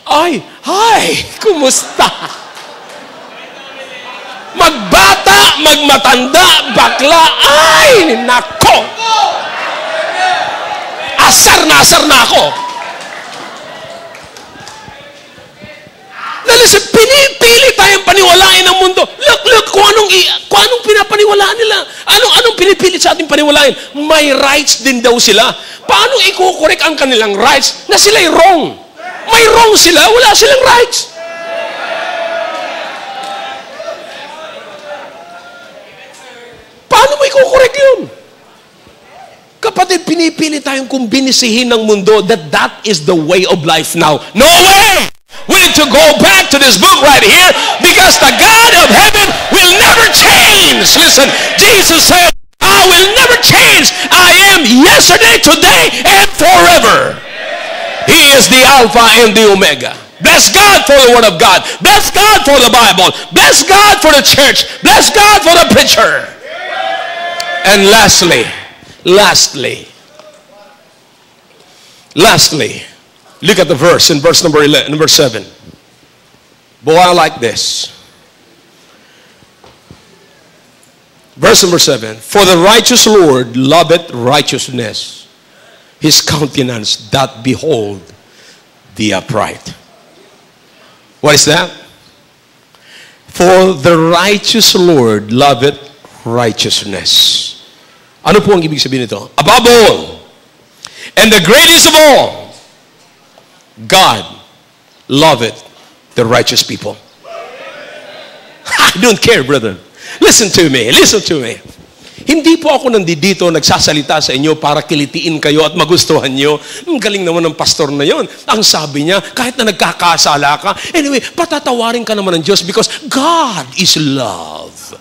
ay, hi, kumusta? Magbata, magmatanda, bakla, ay, nako! Asar na ako. Listen, pinipili tayong paniwalain ng mundo. Look, kung anong pinapaniwalaan nila. Anong pinipilit sa ating paniwalain? May rights din daw sila. Paano ikukorek ang kanilang rights na sila'y wrong? May wrong sila, wala silang rights. Paano mo ikukorek yun? Kapatid, pinipili tayong kumbinisihin ng mundo that is the way of life now. No way! We need to go back to this book right here because the God of heaven will never change. Listen, Jesus said, I will never change. I am yesterday, today, and forever. He is the Alpha and the Omega. Bless God for the Word of God. Bless God for the Bible. Bless God for the church. Bless God for the preacher. And lastly, look at the verse in verse number 7. Boy, I like this. Verse number 7. For the righteous Lord loveth righteousness, his countenance doth behold the upright. What is that? For the righteous Lord loveth righteousness. Ano po ang ibig sabihin nito? Above all, and the greatest of all, God loveth the righteous people. I don't care, brother. Listen to me. Hindi po ako nandito nagsasalita sa inyo para kilitiin kayo at magustuhan nyo. Galing naman ng pastor na yon. Ang sabi niya, kahit na nagkakasala ka, anyway, patatawarin ka naman ng Diyos because God is love.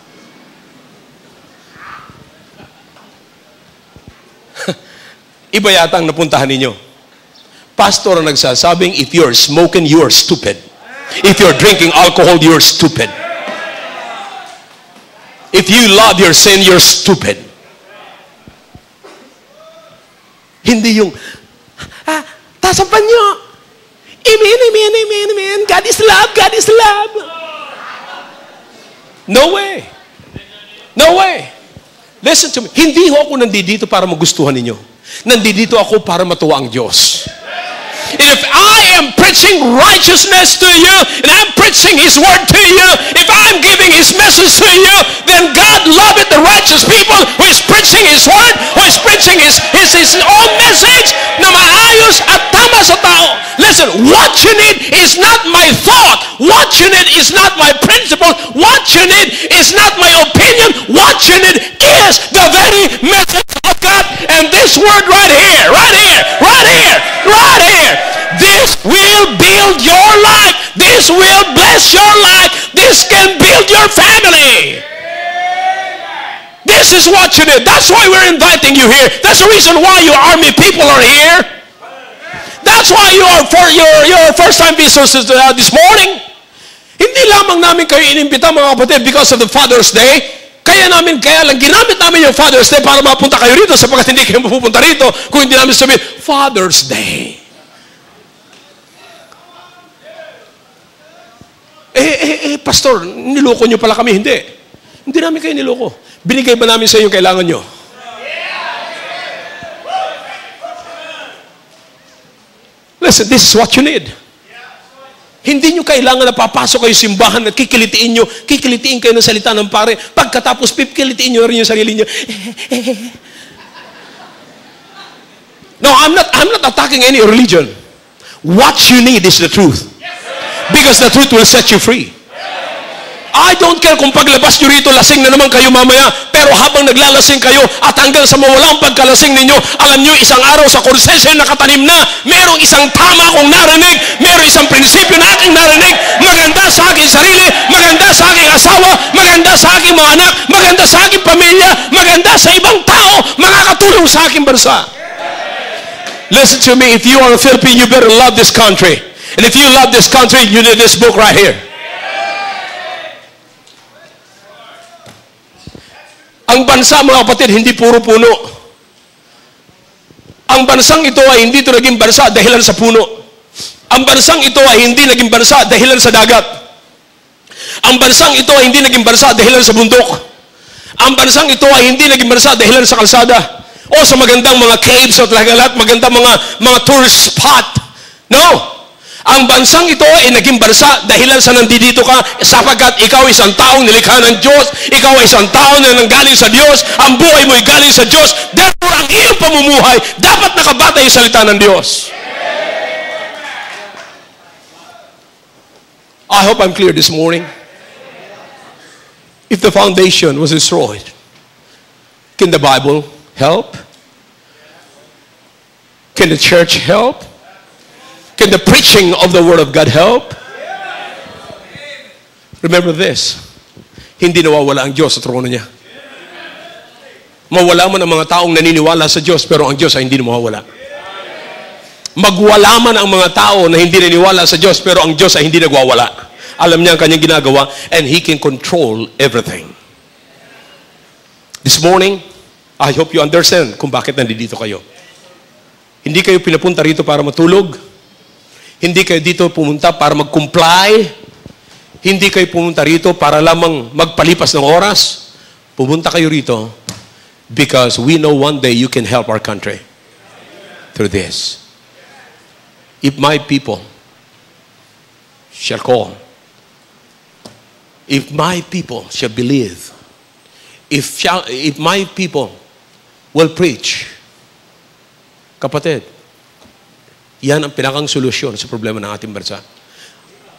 Iba yata ang napuntahan ninyo. Pastor ang nagsasabing, if you're smoking, you're stupid. If you're drinking alcohol, you're stupid. If you love your sin, you're stupid. Hindi yung, tasapan nyo. Amen, amen, amen, amen. God is love, God is love. No way. No way. Listen to me. Hindi ho ako nandito para magustuhan ninyo. Nandito ako para matuwa ang Diyos. And if I am preaching righteousness to you, and I'm preaching His word to you, if I'm giving His message to you, then God loveth the righteous people who is preaching His word, who is preaching His own message na maayos at tama sa tao. Listen, what you need is not my thought. What you need is not my principle. What you need is not my opinion. What you need is the very message of God. And this word right here, right here, right here, right here. This will build your life. This will bless your life. This can build your family. This is what you need. That's why we're inviting you here. That's the reason why your army people are here. That's why you are for your first-time visitors this morning. Hindi lamang namin kayo inimbita mga kapatid because of the Father's Day. Kaya lang ginamit namin yung Father's Day para mapunta kayo rito sapagkat hindi kayo mapupunta rito kung hindi namin sabihin, Father's Day. Pastor, niloko nyo pala kami. Hindi. Hindi namin kayo niloko. Binigay ba namin sa iyo yung kailangan nyo? Listen, this is what you need. Hindi nyo kailangan na papasok kayo simbahan at kikilitiin kayo ng salita ng pare. Pagkatapos, kikilitiin nyo rin yung sarili nyo. No, I'm not attacking any religion. What you need is the truth. Because the truth will set you free. I don't care kung paglabas nyo rito, lasing na naman kayo mamaya. Pero habang naglalasing kayo at hanggang sa mawalang pagkalasing ninyo, alam nyo, isang araw sa kursesyo nakatanim na, merong isang tama akong narinig, merong isang prinsipyo na aking narinig, maganda sa aking sarili, maganda sa aking asawa, maganda sa aking mga anak, maganda sa aking pamilya, maganda sa ibang tao, makakatulong sa aking bansa. Listen to me, if you are a Philippine, you better love this country. And if you love this country, you need this book right here. Ang bansa, mga kapatid, hindi puro puno. Ang bansang ito ay hindi ito naging bansa dahilan sa puno. Ang bansang ito ay hindi naging bansa dahilan sa dagat. Ang bansang ito ay hindi naging bansa dahilan sa bundok. Ang bansang ito ay hindi naging bansa dahilan sa kalsada. O sa magandang mga caves at lahat, magandang mga tourist spot. No! Ang bansang ito ay naging bansa dahilan sa nandito ka sapagkat ikaw ay isang taong nilikha ng Diyos, ikaw ay isang tao na nanggaling sa Diyos, ang buhay mo ay galing sa Diyos, therefore ang iyong pamumuhay dapat nakabatay sa salita ng Diyos. I hope I'm clear this morning. If the foundation was destroyed, can the Bible help? Can the church help? Can the preaching of the Word of God help? Remember this. Hindi nawawala ang Diyos sa trono niya. Mawala man ang mga taong naniniwala sa Diyos, pero ang Diyos ay hindi mawawala. Magwala man ang mga tao na hindi naniniwala sa Diyos, pero ang Diyos ay hindi nagwawala. Alam niya ang kanyang ginagawa, and He can control everything. This morning, I hope you understand kung bakit nandito kayo. Hindi kayo pinapunta rito para matulog. Hindi kayo dito pumunta para mag-comply. Hindi kayo pumunta rito para lamang magpalipas ng oras. Pumunta kayo rito because we know one day you can help our country through this. If my people shall call, if my people shall believe, if my people will preach, kapatid, yan ang pinakang solusyon sa problema ng ating bansa.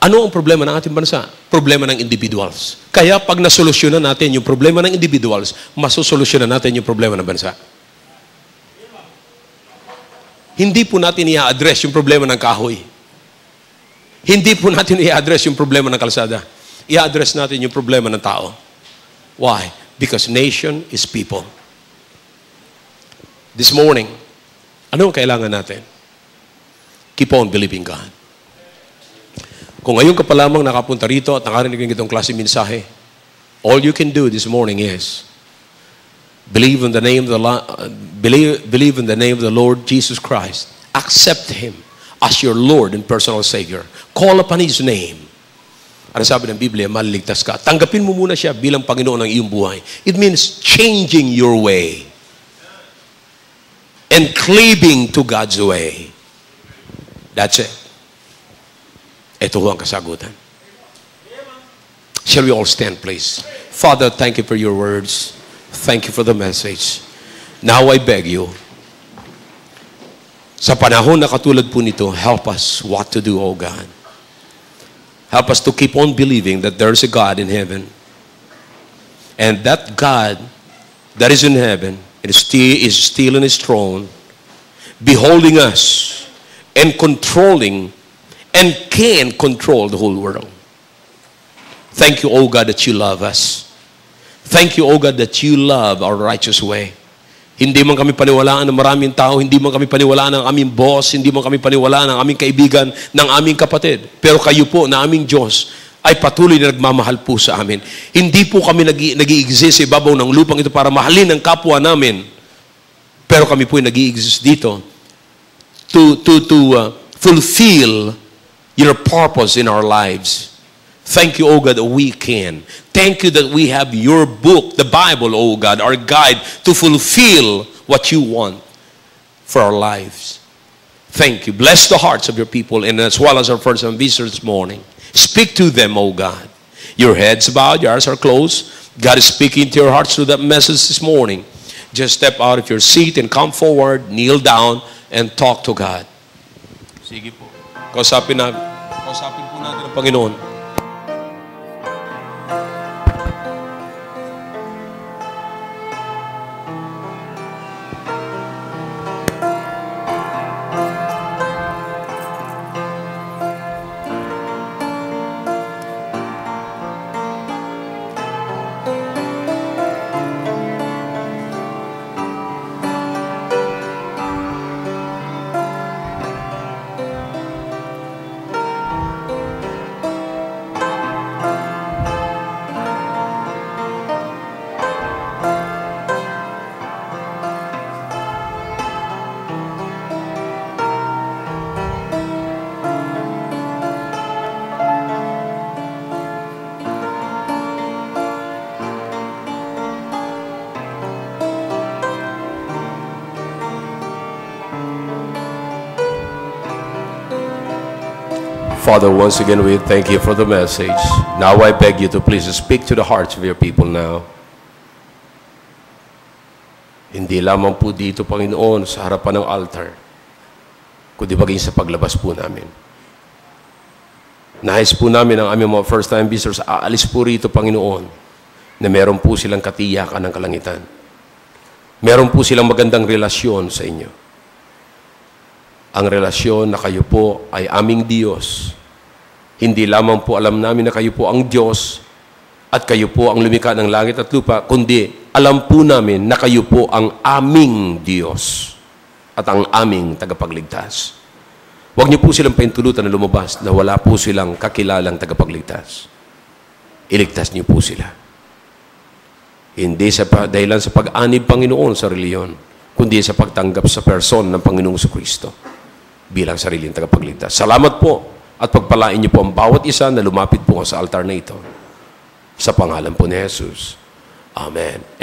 Ano ang problema ng ating bansa? Problema ng individuals. Kaya pag nasolusyonan natin yung problema ng individuals, masosolusyonan natin yung problema ng bansa. Hindi po natin i-address yung problema ng kahoy. Hindi po natin i-address yung problema ng kalsada. I-address natin yung problema ng tao. Why? Because nation is people. This morning, Ano ang kailangan natin? Keep on believing God. Kung ngayon ka pa lamang nakapunta rito at nakarinig ng itong klase mensahe, all you can do this morning is believe in the name of the Lord Jesus Christ. Accept Him as your Lord and personal Savior. Call upon His name. Ano sabi ng Biblia? Maliligtas ka. Tanggapin mo muna siya bilang Panginoon ng iyong buhay. It means changing your way and cleaving to God's way. That's it. Ito ho ang kasagutan. Shall we all stand, please? Father, thank you for your words. Thank you for the message. Now I beg you, sa panahon na katulad po nito, help us what to do, O God. Help us to keep on believing that there is a God in heaven. And that God that is in heaven is still in His throne, beholding us and controlling and can control the whole world. Thank you, O God, that you love us. Thank you, O God, that you love our righteous way. Hindi man kami paniwalaan ng maraming tao, hindi man kami paniwalaan ng aming boss, hindi man kami paniwalaan ng aming kaibigan, ng aming kapatid. Pero kayo po, na aming Diyos, ay patuloy na nagmamahal po sa amin. Hindi po kami nag-i-exist sa ibabaw ng lupang ito para mahalin ang kapwa namin. Pero kami po ay nag-i-exist dito to fulfill your purpose in our lives. Thank you, O God, that we can. Thank you that we have your book, the Bible, O God, our guide to fulfill what you want for our lives. Thank you. Bless the hearts of your people and as well as our first-time visitors this morning. Speak to them, O God. Your heads bowed, your eyes are closed. God is speaking to your hearts through that message this morning. Just step out of your seat and come forward, kneel down, and talk to God. Sige po. Kausapin po natin ang Panginoon. Father, once again, we thank you for the message. Now I beg you to please speak to the hearts of your people now. Hindi lamang po dito, Panginoon, sa harapan ng altar, kundi maging sa paglabas po namin. Nais po namin ang aming mga first-time visitors, aalis po rito, Panginoon, na meron po silang katiyakan ng kalangitan. Meron po silang magandang relasyon sa inyo. Ang relasyon na kayo po ay aming Diyos. Hindi lamang po alam namin na kayo po ang Diyos at kayo po ang lumikha ng langit at lupa, kundi alam po namin na kayo po ang aming Diyos at ang aming tagapagligtas. Huwag niyo po silang paintulutan na lumabas na wala po silang kakilalang tagapagligtas. Iligtas niyo po sila. Hindi sa dahilan sa pag-anib, Panginoon, sa reliyon, kundi sa pagtanggap sa person ng Panginoong Kristo bilang sariling tagapagligtas. Salamat po at pagpalain niyo po ang bawat isa na lumapit po sa altar na ito. Sa pangalan po ni Jesus. Amen.